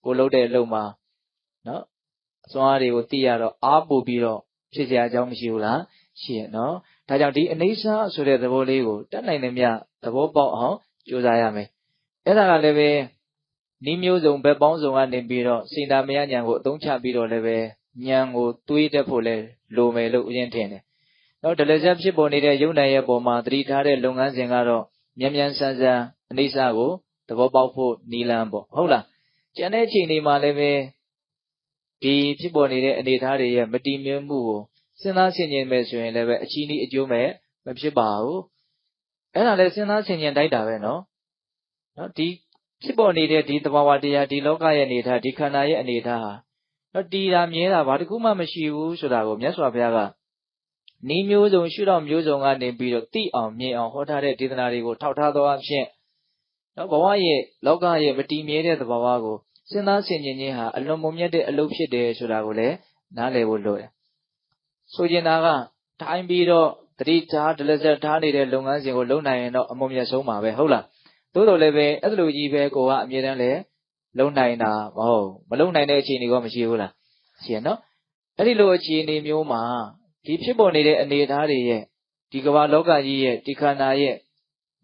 ကိုလုပ်တဲ့အလုပ်မှာနော်အစွမ်းအားတွေကိုသိရတော့အားပို့ပြီးတော့ဖြစ်စရာအကြောင်းမရှိဘူးလားရှိရနော်ဒါကြောင့်ဒီအိဋ္ဌဆိုတဲ့သဘောလေးကိုတတ်နိုင်တဲ့မြတ်သဘောပေါက်အောင်ကြိုးစားရမယ်အဲ့ဒါကလည်းပဲဤမျိုးစုံဘက်ပေါင်းစုံကနေပြီးတော့စိတ္တမယဉာဏ်ကိုအသုံးချပြီးတော့လည်းပဲဉာဏ်ကိုတွေးတတ်ဖို့လဲလိုမယ်လို့ဥစဉ်ထင်တယ်နောက်ဒလဇက်ဖြစ်ပေါ်နေတဲ့ယုံနာရဲ့ပေါ်မှာသတိထားတဲ့လုပ်ငန်းစဉ်ကတော့မြန်ဆန်အနိစ္စကိုသဘောပေါက်ဖို့နီလန်းပေါ့ဟုတ်လားကျန်တဲ့အချိန်တွေမှာလည်းပဲဒီဖြစ်ပေါ်နေတဲ့အနေအထားတွေရဲ့မတည်မြဲမှုကိုစဉ်းစားဆင်ခြင်မယ်ဆိုရင်လည်းပဲအချီးနှီးအကျိုးမဲ့မဖြစ်ပါဘူးအဲ့ဒါလည်းစဉ်းစားဆင်ခြင်တိုက်တာပဲနော်ဒီဖြစ်ပေါ်နေတဲ့ဒီသဘာဝတရားဒီလောကရဲ့အနေအထားဒီခန္ဓာရဲ့အနေအထားဟာတည်တာမြဲတာဘာတစ်ခုမှမရှိဘူးဆိုတာကိုမြတ်စွာဘုရားကဤမျိုးစုံရှုတော့မျိုးစုံကနေပြီးတော့သိအောင်မြင်အောင်ဟောထားတဲ့ဒေသနာတွေကိုထောက်ထားသောအဖြစ်ဘဝရဲ့လောကရဲ့မတည်မြဲတဲ့သဘာဝကိုစဉ်းစားဆင်ခြင်ခြင်းဟာအလွန်မုံမြတ်တဲ့အလုပ်ဖြစ်တယ်ဆိုတာကိုလည်းနားလည်ဖို့လိုတယ်ဆိုကျင်တာကထိုင်ပြီးတော့တတိထားဒလဇက်ထားနေတဲ့လုပ်ငန်းစဉ်ကိုလုပ်နိုင်ရင်တော့အမုံမြတ်ဆုံးပါပဲဟုတ်လားသို့တော်လည်းပဲအဲ့လိုကြီးပဲကိုကအမြဲတမ်းလဲလုံနိုင်တာမဟုတ်မလုံနိုင်တဲ့အခြေအနေကမရှိဘူးလားရှိရနော်အဲ့ဒီလိုအခြေအနေမျိုးမှာဒီဖြစ်ပေါ်နေတဲ့အနေအထားတွေရဲ့ဒီကမ္ဘာလောကကြီးရဲ့ဒီခန္ဓာရဲ့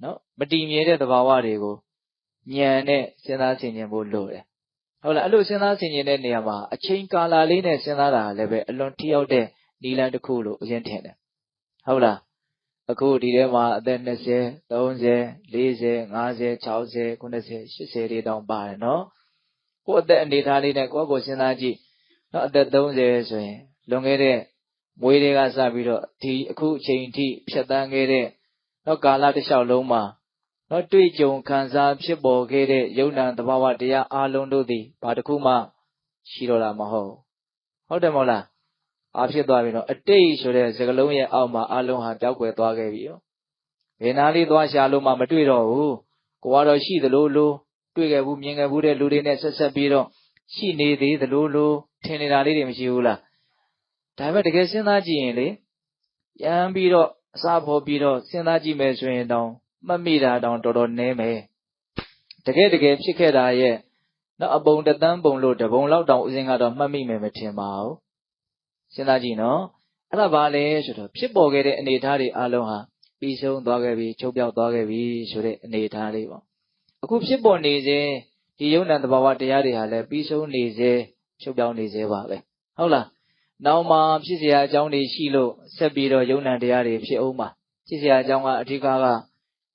နော်မတည်မြဲတဲ့သဘာဝတွေကိုဉာဏ်နဲ့စဉ်းစားဆင်ခြင်ဖို့လိုတယ်ဟုတ်လားအဲ့လိုစဉ်းစားဆင်ခြင်တဲ့နေရာမှာအချိန်ကာလလေးနဲ့စဉ်းစားတာလည်းပဲအလွန်ထိရောက်တဲ့ နီလန်တစ်ခုလို့အရင်ထင်တယ်ဟုတ်လားအခုဒီထဲမှာအသက်20 30 40 50 60 90 80တွေတောင်ပါတယ်နော်ကိုယ့်အသက်အနေထားလေးနဲ့ကိုယ့်ကိုစဉ်းစားကြည့်နော်အသက်30ဆိုရင်လွန်ခဲ့တဲ့မွေးတွေကစပြီးတော့ဒီအခုအချိန်ထိဖြတ်သန်းခဲ့တဲ့နော်ကာလတစ်လျှောက်လုံးမှာနော်တွေ့ကြုံခံစားဖြစ်ပေါ်ခဲ့တဲ့ယုံ nant သဘာဝတရားအလုံးတို့သည်ဘာတစ်ခုမှရှိတော့တာမဟုတ်ဟုတ်တယ်မဟုတ်လားအားဖြစ်သွားပြီတော့အတိတ်ဆိုတဲ့စကားလုံးရဲ့အောက်မှာအလုံးဟာပျောက်ကွယ်သွားခဲ့ပြီရောဘယ်နာလေးသွားရှာလို့မှမတွေ့တော့ဘူးကိုကတော့ရှိသလိုလိုတွေ့ခဲ့ဘူးမြင်ခဲ့ဘူးတဲ့လူတွေနဲ့ဆက်ဆက်ပြီးတော့ရှိနေသေးသလိုလိုထင်နေတာလေးတွေမရှိဘူးလားဒါပေမဲ့တကယ်စဉ်းစားကြည့်ရင်လေရမ်းပြီးတော့အစာဖော်ပြီးတော့စဉ်းစားကြည့်မယ်ဆိုရင်တောင်မှတ်မိတာတောင်တော်တော်နည်းမယ်တကယ်ဖြစ်ခဲ့တာရဲ့နော်အပုံတသန်းပုံလို့တပုံလောက်တောင်ဥစဉ်ကတော့မှတ်မိမယ်မထင်ပါဘူးစဉ်းစားကြည့်နော်အဲ့ဒါဘာလဲဆိုတော့ဖြစ်ပေါ်ခဲ့တဲ့အနေအထားတွေအလုံးဟာပြီးဆုံးသွားခဲ့ပြီချုပ်ပြောက်သွားခဲ့ပြီဆိုတဲ့အနေအထားလေးပေါ့အခုဖြစ်ပေါ်နေခြင်းဒီယုံ nant သဘာဝတရားတွေဟာလည်းပြီးဆုံးနေစေချုပ်ပြောက်နေစေပါပဲဟုတ်လားနောက်မှဖြစ်เสียအကြောင်းတွေရှိလို့ဆက်ပြီးတော့ယုံ nant တရားတွေဖြစ်အောင်ပါဖြစ်เสียအကြောင်းကအဓိက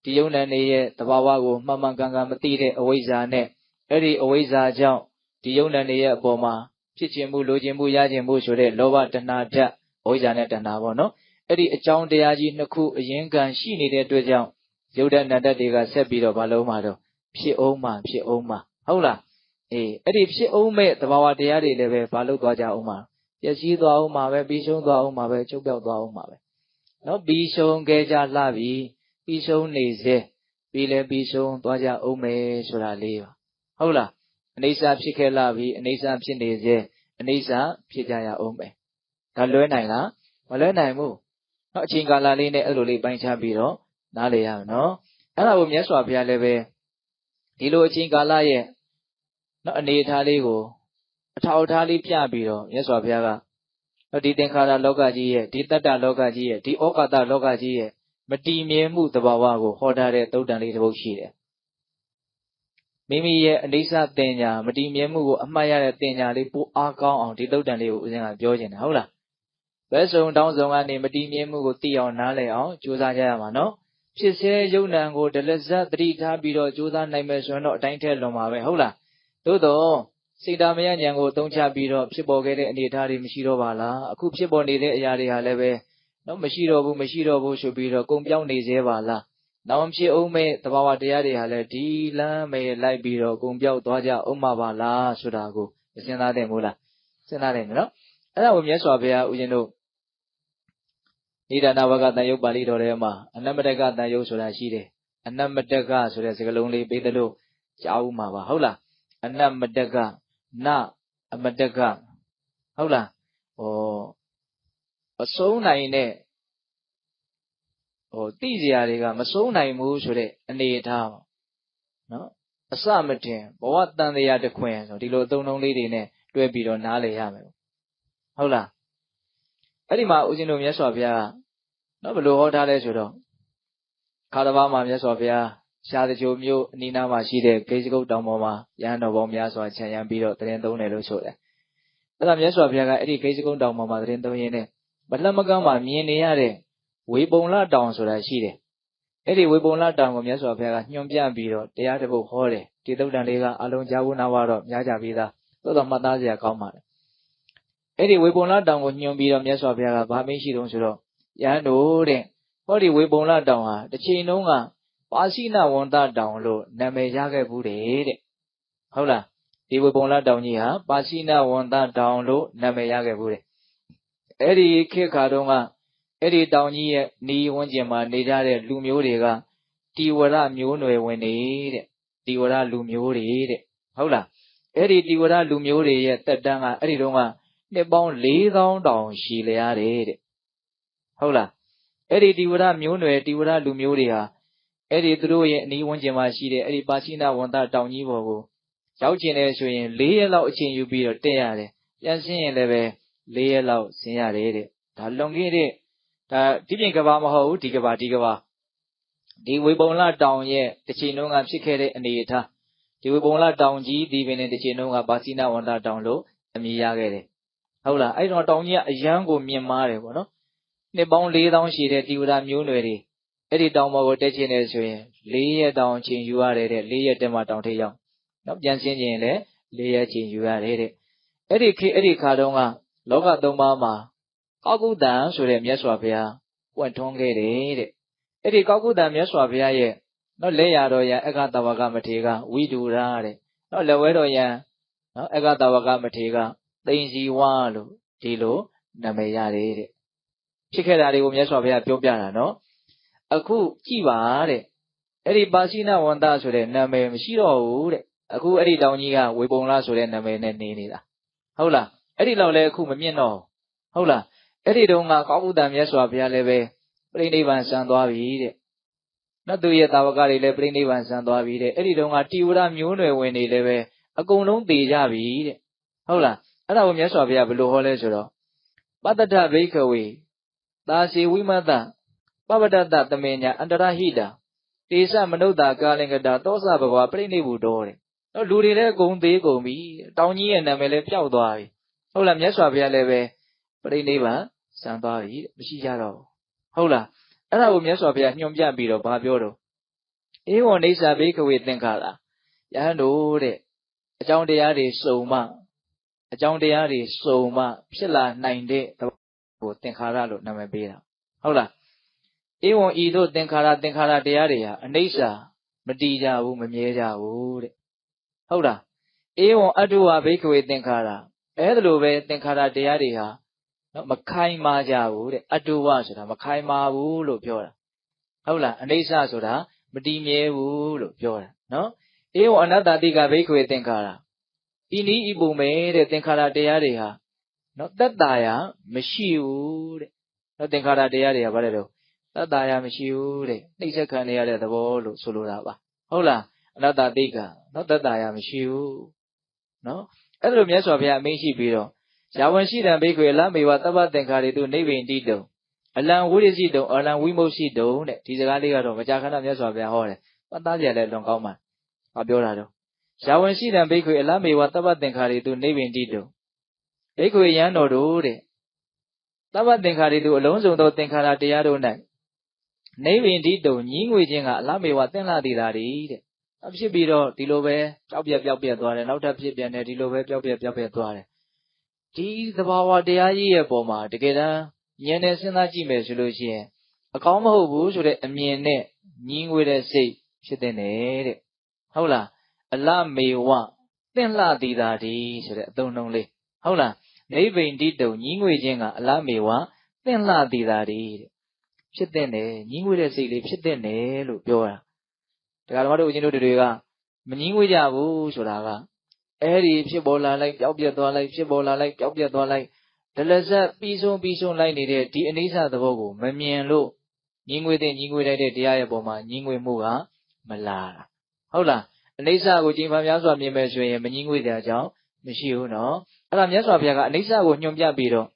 ဒီယုံ nant တွေရဲ့သဘာဝကိုမှန်မှန်ကန်ကန်မသိတဲ့အဝိဇ္ဇာနဲ့အဲ့ဒီအဝိဇ္ဇာကြောင့်ဒီယုံ nant တွေရဲ့အပေါ်မှာဖြစ်ခြင်းမှုလိုခြင်းမှုရခြင်းမှုဆိုတဲ့လောဘတဏှာဓာတ်အဝိဇ္ဇာနဲ့တဏှာပေါ့နော်အဲ့ဒီအကြောင်းတရားကြီးနှစ်ခုအရင်ကရှိနေတဲ့အတွက်ကြောင့်ယုတ်တဲ့နတ်တွေကဆက်ပြီးတော့ဘာလို့မှတော့ဖြစ်အောင်မှဟုတ်လားအဲ့ဒီဖြစ်အောင်မဲ့သဘာဝတရားတွေလည်းပဲဘာလို့သွားကြအောင်မှပျက်စီးသွားအောင်မှပဲပြီးဆုံးသွားအောင်မှပဲချုပ်ပြောက်သွားအောင်မှပဲနော်ပြီးဆုံးခဲ့ကြလှပြီပြီးဆုံးနေစေပြီးလဲပြီးဆုံးသွားကြအောင်မယ်ဆိုတာလေးပါဟုတ်လားအနိစ္စဖြစ်ခဲ့လှပြီအနိစ္စဖြစ်နေစေအနိစ္စဖြစ်ကြရအောင်မယ်ဒါလွဲနိုင်လားမလွဲနိုင်ဘူးနော်အချိန်ကာလလေးနဲ့အဲ့လိုလေးပိုင်းခြားပြီးတော့နားလည်ရမယ်နော်အဲ့ဒါကိုမြတ်စွာဘုရားလည်းပဲဒီလိုအချိန်ကာလရဲ့နော်အနေအထားလေးကိုအထောက်အထားလေးပြပြီးတော့မြတ်စွာဘုရားကဒီသင်္ခါရလောကကြီးရဲ့ဒီတတ္တလောကကြီးရဲ့ဒီဩကာသလောကကြီးရဲ့မတည်မြဲမှုသဘာဝကိုဟောထားတဲ့သုတ်တန်လေးတစ်ပုဒ်ရှိတယ်မိမိရဲ့အနိစ္စတင်ညာမတည်မြဲမှုကိုအမှတ်ရတဲ့တင်ညာလေးပိုအားကောင်းအောင်ဒီသုတ်တန်လေးကိုဦးဇင်းကပြောခြင်းတယ်ဟုတ်လားဘယ်စုံတောင်းစုံကနေမတည်မြဲမှုကိုသိအောင်နားလည်အောင်ကြိုးစားကြရမှာနော်ဖြစ်စေယုံ nant ကိုဒလဇတ်သတိထားပြီးတော့ကြိုးစားနိုင်မယ်ဆိုရင်တော့အတိုင်းထက်လွန်ပါပဲဟုတ်လားသို့တော့စိတ်ဓာမယဉာဏ်ကိုအသုံးချပြီးတော့ဖြစ်ပေါ်ခဲ့တဲ့အနေအထားတွေမရှိတော့ပါလားအခုဖြစ်ပေါ်နေတဲ့အရာတွေဟာလည်းပဲနော်မရှိတော့ဘူးဆိုပြီးတော့ကုန်ပြောင်းနေသေးပါလားနောက်ဖြစ်အောင်မဲ့သဘာဝတရားတွေဟာလည်းဒီလမ်းမဲ့လိုက်ပြီးတော့ကုန်ပြောက်သွားကြအောင်ပါလားဆိုတာကိုစဉ်းစားတယ်မို့လားစဉ်းစားတယ်နော်အဲ့ဒါကိုမြတ်စွာဘုရားဦးဇင်းတို့နိဒာနဝကတန်ယုတ်ပါဠိတော်ထဲမှာအနမတကတန်ယုတ်ဆိုတာရှိတယ်အနမတကဆိုတဲ့စကားလုံးလေးပေးတယ်လို့ကြားဦးမှာပါဟုတ်လားအနမတကနအမတကဟုတ်လားအဆုံးနိုင်တဲ့သိစရာတွေကမဆုံးနိုင်ဘူးဆိုတဲ့အနေအထားနော်အစမတင်ဘဝတန်တရားတစ်ခွင်ဆိုဒီလိုအသုံးနှုန်းလေးတွေနဲ့တွဲပြီးတော့နားလည်ရမယ်ဟုတ်လားအဲ့ဒီမှာဦးဇင်းတို့မြတ်စွာဘုရားနော်ဘယ်လိုဟောထားလဲဆိုတော့ခါတစ်ပါးမှာမြတ်စွာဘုရားရှားတကြိုမြို့အနီးနားမှာရှိတဲ့ဂိဇ္ဇကုတ်တောင်ပေါ်မှာရဟန်းတော်ပေါင်းများစွာခြံရံပြီးတော့တရင်သုံးတယ်လို့ဆိုတယ်အဲ့ဒါမြတ်စွာဘုရားကအဲ့ဒီဂိဇ္ဇကုတ်တောင်ပေါ်မှာတရင်သုံးရင်းနဲ့မလှမကမ်းမှာမြင်နေရတဲ့ဝေပုံလတောင်ဆိုတာရှိတယ်အဲ့ဒီဝေပုံလတောင်ကိုမြတ်စွာဘုရားကညွှန်ပြပြီးတော့တရားတစ်ပုဒ်ဟောတယ်ဒီသုတ်တန်လေးကအလုံးကြားဖို့နာဝတော့များကြပြီးသားသို့တော်မှတ်သားစရာကောင်းပါတယ်အဲ့ဒီဝေပုံလတောင်ကိုညွှန်ပြီးတော့မြတ်စွာဘုရားကဗာမင်းရှိတုံးဆိုတော့ယဟန်တို့တဲ့ဟောဒီဝေပုံလတောင်ဟာတစ်ချိန်လုံးကပါဠိနဝန္တတောင်လို့နာမည်ရခဲ့ဘူးတဲ့ဟုတ်လားဒီဝေပုံလတောင်ကြီးဟာပါဠိနဝန္တတောင်လို့နာမည်ရခဲ့ဘူးတဲ့အဲ့ဒီခေတ်ခါတုန်းကအဲ့ဒီတောင်ကြီးရဲ့နီးဝန်းကျင်မှာနေကြတဲ့လူမျိုးတွေကတိဝရမျိုးနွယ်ဝင်နေတဲ့တိဝရလူမျိုးတွေတဲ့ဟုတ်လားအဲ့ဒီတိဝရလူမျိုးတွေရဲ့တက်တန်းကအဲ့ဒီတုန်းကနှစ်ပေါင်း4000တောင်ရှိလျားတယ်တဲ့ဟုတ်လားအဲ့ဒီတိဝရမျိုးနွယ်တိဝရလူမျိုးတွေဟာအဲ့ဒီသူတို့ရဲ့အနီးဝန်းကျင်မှာရှိတဲ့အဲ့ဒီပါဠိနဝန္တတောင်ကြီးပေါ်ကိုရောက်ကျင်တယ်ဆိုရင်4ရက်လောက်အချိန်ယူပြီးတော့တက်ရတယ်ပြန်ဆင်းရင်လည်းပဲ4ရက်လောက်ဆင်းရတယ်တဲ့ဒါလွန်ခဲ့တဲ့ဒါဒီပြင်ကဘာမဟုတ်ဘူးဒီကဘာဒီဝေပုံလတောင်ရဲ့တစ်ချိန်လုံးကဖြစ်ခဲ့တဲ့အနေအထားဒီဝေပုံလတောင်ကြီးဒီပင်နဲ့တစ်ချိန်လုံးကပါဠိနဝန္တတောင်လို့အမည်ရခဲ့တယ် ဟုတ်လားအဲ့တော့တောင်ကြီးကအရန်ကိုမြင်မာတယ်ပေါ့နော်နှစ်ပေါင်း4000ရှိတဲ့တိဝရမျိုးနွယ်တွေအဲ့ဒီတောင်ပေါ်ကိုတက်ချင်တယ်ဆိုရင်4ရက်တောင်ချိန်ယူရတယ်တဲ့4ရက်တက်မှတောင်ထိပ်ရောက်နော်ပြန်ဆင်းခြင်းလည်း4ရက်ချိန်ယူရတယ်တဲ့အဲ့ဒီခါတုန်းကလောကသုံးပါးမှာကောက်ကုတံဆိုတဲ့မြတ်စွာဘုရားပွင့်ထွန်းခဲ့တယ်တဲ့အဲ့ဒီကောက်ကုတံမြတ်စွာဘုရားရဲ့နော်လက်ရတော်ရန်အက္ခတဝကမထေရကဝိဒူရတဲ့နော်လက်ဝဲတော်ရန်နော်အက္ခတဝကမထေရကသိင်စီဝါလို့ဒီလိုနာမည်ရတယ်တဲ့ဖြစ်ခဲ့တာတွေကိုမြတ်စွာဘုရားပြောပြတာနော်အခုကြည်ပါတဲ့အဲ့ဒီပါဠိနဝန္တဆိုတဲ့နာမည်မရှိတော့ဘူးတဲ့အခုအဲ့ဒီတောင်ကြီးကဝေပုံလားဆိုတဲ့နာမည်နဲ့နေနေတာဟုတ်လားအဲ့ဒီလောက်လည်းအခုမမြင့်တော့ဟုတ်လားအဲ့ဒီတုန်းကကောက်ဥတ္တမြတ်စွာဘုရားလည်းပဲပြိဋိဘံဆံသွားပြီတဲ့နော်သူရဲ့တာဝကတွေလည်းပြိဋိဘံဆံသွားပြီတဲ့အဲ့ဒီတုန်းကတိဝရမျိုးနွယ်ဝင်တွေလည်းပဲအကုန်လုံးတည်ကြပြီတဲ့ဟုတ်လားအဲ့ဒါကိုမြတ်စွာဘုရားဘယ်လိုဟောလဲဆိုတော့ပတ္တထဘိက္ခဝေသာစီဝိမတ္တပပတ္တတမေညာအန္တရဟိတာတေသမနုဿာကာလင်္ကတာသောစဘဂဝါပြိဋိဘုတော်တဲ့နော်လူတွေလည်းအကုန်သေးကုန်ပြီတောင်ကြီးရဲ့နာမည်လည်းပျောက်သွားပြီဟုတ်လားမြတ်စွာဘုရားလည်းပဲပြိဋိဘံဆံသွားပြီမရှိကြတော့ဟုတ်လားအဲ့ဒါကိုမြတ်စွာဘုရားညွှန်ပြပြီးတော့ဗာပြောတော့ဧဝံနေစာဘိက္ခဝေသင်္ခါရယဟန်တို့တဲ့အကြောင်းတရားတွေစုံမှဖြစ်လာနိုင်တဲ့ကိုသင်္ခါရလို့နာမည်ပေးတာဟုတ်လားဧဝံဤသို့သင်္ခါရတရားတွေဟာအနိစ္စမတည်ကြဘူးမမြဲကြဘူးတဲ့ဟုတ်လားဧဝံအတုဝဘိက္ခဝေသင်္ခါရအဲ့ဒါလိုပဲသင်္ခါရတရားတွေဟာနော်မခိုင်မာကြဘူးတဲ့အတုဝဆိုတာမခိုင်မာဘူးလို့ပြောတာဟုတ်လားအနိစ္စဆိုတာမတည်မြဲဘူးလို့ပြောတာနော်ဧဝံအနတ္တတိကဘိက္ခဝေသင်္ခါရဤနည်းဤပုံပဲတဲ့သင်္ခါရတရားတွေဟာနော်သက်တာယာမရှိဘူးတဲ့နော်သင်္ခါရတရားတွေကဘာလဲတော့သက်တာယာမရှိဘူးတဲ့နှိစ္စခံရတဲ့သဘောလို့ဆိုလိုတာပါဟုတ်လားအနတ္တတိကနော်သက်တာယာမရှိဘူးနော်အဲ့ဒါလိုမြတ်စွာဘုရားအမိန့်ရှိပြီးတော့ယာဝံရှိတံဘိက္ခဝေလမေဝသဗ္ဗသင်္ခါရေတုနိဗ္ဗိန္တိတုံအလံဝိရစီတုံအလံဝိမု सी တုံတဲ့ဒီစကားလေးကတော့မကြာခဏမြတ်စွာဘုရားဟောတယ်ပတ်သားကြလည်းလွန်ကောင်းမှာပြောတာတော့ယာဝံရှိတံဘိက္ခဝေအလမေဝသဗ္ဗသင်္ခါရေတုနိဗ္ဗိန္တိတုံဘိက္ခဝေယံတော်တို့တဲ့သဗ္ဗသင်္ခါရေတုအလုံးစုံသောသင်္ခါရတရားတို့၌နိဗ္ဗိန္တိတုံညီးငွေခြင်းကအလမေဝသင်္လာတိတာတဲ့အဖြစ်ပြီးတော့ဒီလိုပဲပျောက်ပြက်သွားတယ်နောက်ထပ်ဖြစ်ပြန်တယ်ဒီလိုပဲပျောက်ပြက်သွားတယ်ဒီသဘာဝတရားကြီးရဲ့ပုံမှာတကယ်တမ်းဉာဏ်နဲ့စဉ်းစားကြည့်မယ်ဆိုလို့ရှိရင်အကောင်းမဟုတ်ဘူးဆိုတဲ့အမြင်နဲ့ညီးငွေတဲ့စိတ်ဖြစ်တဲ့တဲ့ဟုတ်လားအလမေဝသင်္လာတိတာဒီဆိုတဲ့အသုံးနှုန်းလေးဟုတ်လားနိဗ္ဗိန္တိတုံညီးငွေခြင်းကအလမေဝသင်္လာတိတာဒီတဲ့ဖြစ်တဲ့ညီးငွေတဲ့စိတ်လေးဖြစ်တဲ့လို့ပြောတာတရားတော်တို့ဦးဇင်းတို့တွေကမညီးငွေကြဘူးဆိုတာကအဲ့ဒီဖြစ်ပေါ်လာလိုက်ပျောက်ပြက်သွားလိုက်ဖြစ်ပေါ်လာလိုက်ပျောက်ပြက်သွားလိုက်ဒလဇက်ပြီးဆုံးလိုက်နေတဲ့ဒီအနိစ္စသဘောကိုမမြင်လို့ညီးငွေတဲ့ညီးငွေလိုက်တဲ့တရားရဲ့ပုံမှာညီးငွေမှုကမလာတာဟုတ်လားအနိစ္စကိုကြင်ဖန်များစွာမြင်မယ်ဆိုရင်မညီးငွေတဲ့အကြောင်းမရှိဘူးနော်အဲ့ဒါမြတ်စွာဘုရားကအနိစ္စကိုညွှန်ပြပြီးတော့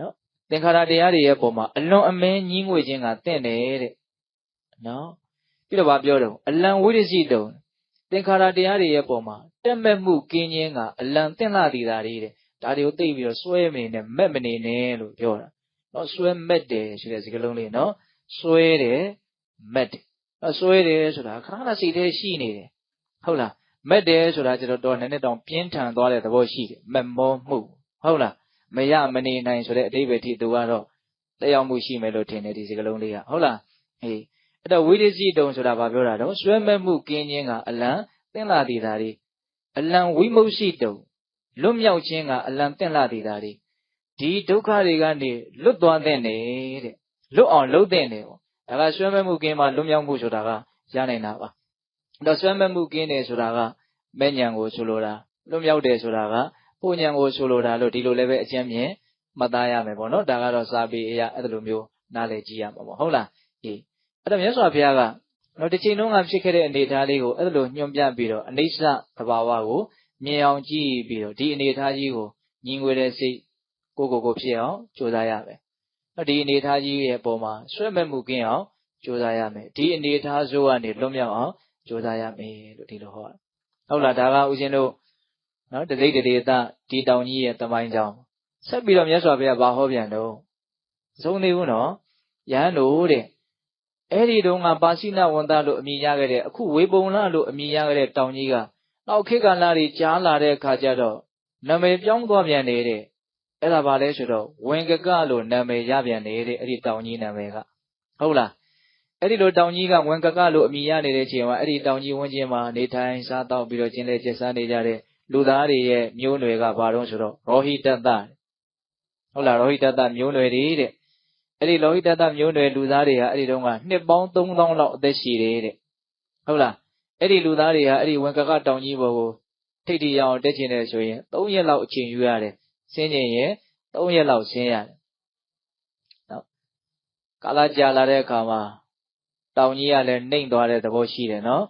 နော်သင်္ခါရတရားတွေရဲ့ပုံမှာအလွန်အမင်းညီးငွေခြင်းကတင့်တယ်တဲ့နော်ပြီးတော့ဗာပြောတော့အလံဝိရစီတုံသင်္ခါရတရားတွေရဲ့ပုံမှာတက်မဲ့မှုကင်းခြင်းကအလံသင့်လာတည်တာတဲ့ဒါတွေကိုသိပြီးတော့စွဲမနေနဲ့မက်မနေနဲ့လို့ပြောတာနော်စွဲမက်တယ်ဆိုတဲ့စကားလုံးလေးနော်စွဲတယ်မက်တယ်နော်စွဲတယ်ဆိုတာခဏခဏစိတ်ထဲရှိနေတယ်ဟုတ်လားမက်တယ်ဆိုတာကျတော့နည်းနည်းတောင်ပြင်းထန်သွားတဲ့သဘောရှိတယ်မက်မောမှုဟုတ်လားမရမနေနိုင်ဆိုတဲ့အဓိပ္ပာယ်ထိသူကတော့တရားမှုရှိမယ်လို့ထင်တယ်ဒီစကားလုံးလေးကဟုတ်လားအေးအဲ့တော့ဝိရစီတုံဆိုတာဘာပြောတာတော့စွဲမဲ့မှုကင်းခြင်းကအလံသင်္လာတည်တာတွေအလံဝိမု सी တုံလွတ်မြောက်ခြင်းကအလံသင့်လာတည်တာတွေဒီဒုက္ခတွေကနေလွတ်သွားတဲ့တဲ့လွတ်အောင်လုပ်တဲ့နေပေါ့ဒါကဆွဲမဲ့မှုကင်းမှလွတ်မြောက်မှုဆိုတာကရနိုင်တာပါတော့ဆွဲမဲ့မှုကင်းတယ်ဆိုတာကမဲ့ဉဏ်ကိုဆိုလိုတာလွတ်မြောက်တယ်ဆိုတာကပုံဉဏ်ကိုဆိုလိုတာလို့ဒီလိုလည်းပဲအကျဉ်းမြင်မှတ်သားရမယ်ပေါ့နော်ဒါကတော့စာပေအရာအဲ့လိုမျိုးနားလည်ကြည့်ရမှာပေါ့ဟုတ်လားအေးအဲ့တော့မြတ်စွာဘုရားကတော့တစ်ချိန်လုံးကဖြစ်ခဲ့တဲ့အနေအထားလေးကိုအဲ့လိုညွှန်ပြပြီးတော့အနိစ္စသဘာဝကိုမြင်အောင်ကြည့်ပြီးတော့ဒီအနေအထားကြီးကိုညီငွေတဲ့စိတ်ကိုဖြစ်အောင်ကြိုးစားရမယ်။ဒီအနေအထားကြီးရဲ့အပေါ်မှာဆွဲမဲ့မှုကင်းအောင်ကြိုးစားရမယ်။ဒီအနေအထားဆိုးကနေလွတ်မြောက်အောင်ကြိုးစားရမယ်လို့ဒီလိုဟောတာ။ဟုတ်လားဒါကဦးဇင်းတို့နော်တသိတ္တေသဒီတောင်ကြီးရဲ့တမိုင်းကြောင်း ဆက်ပြီးတော့မြတ်စွာဘုရားဘာဟောပြန်တော့သုံးသေးဘူးနော်ယဟန်တို့တဲ့အဲ့ဒီတုန်းကပါဠိနဝန္တလို့အမည်ရခဲ့တဲ့အခုဝေပုံလလို့အမည်ရခဲ့တဲ့တောင်ကြီးကနောက်ခေတ်ကာလတွေကြားလာတဲ့အခါကျတော့နာမည်ပြောင်းသွားပြန်နေတဲ့အဲ့ဒါဘာလဲဆိုတော့ဝင်ကကလို့နာမည်ရပြန်နေတဲ့အဲ့ဒီတောင်ကြီးနာမည်ကဟုတ်လားအဲ့ဒီလိုတောင်ကြီးကဝင်ကကလို့အမည်ရနေတဲ့အချိန်မှာအဲ့ဒီတောင်ကြီးဝန်းကျင်မှာနေထိုင်စားတောက်ပြီးတော့ကျင်းလဲကျက်စားနေကြတဲ့လူသားတွေရဲ့မျိုးနွယ်ကဘာတော့ဆိုတော့ရောဟိတတဟုတ်လားရောဟိတတမျိုးနွယ်တွေတဲ့အဲ့ဒီရောဟိတတမျိုးနွယ်လူသားတွေဟာအဲ့ဒီတုန်းကနှစ်ပေါင်း3000လောက်အသက်ရှိတယ်တဲ့ဟုတ်လားအဲ့ဒီလူသားတွေဟာအဲ့ဒီဝင်ကကတောင်ကြီးပေါ်ကိုထိတ်ထိရောက်တက်ချင်တယ်ဆိုရင်3ရက်လောက်အချိန်ယူရတယ်ဆင်းကျင်ရင်3ရက်လောက်ဆင်းရတယ်နော်ကာလကြာလာတဲ့အခါမှာတောင်ကြီးကလည်းနှိမ့်သွားတဲ့သဘောရှိတယ်နော်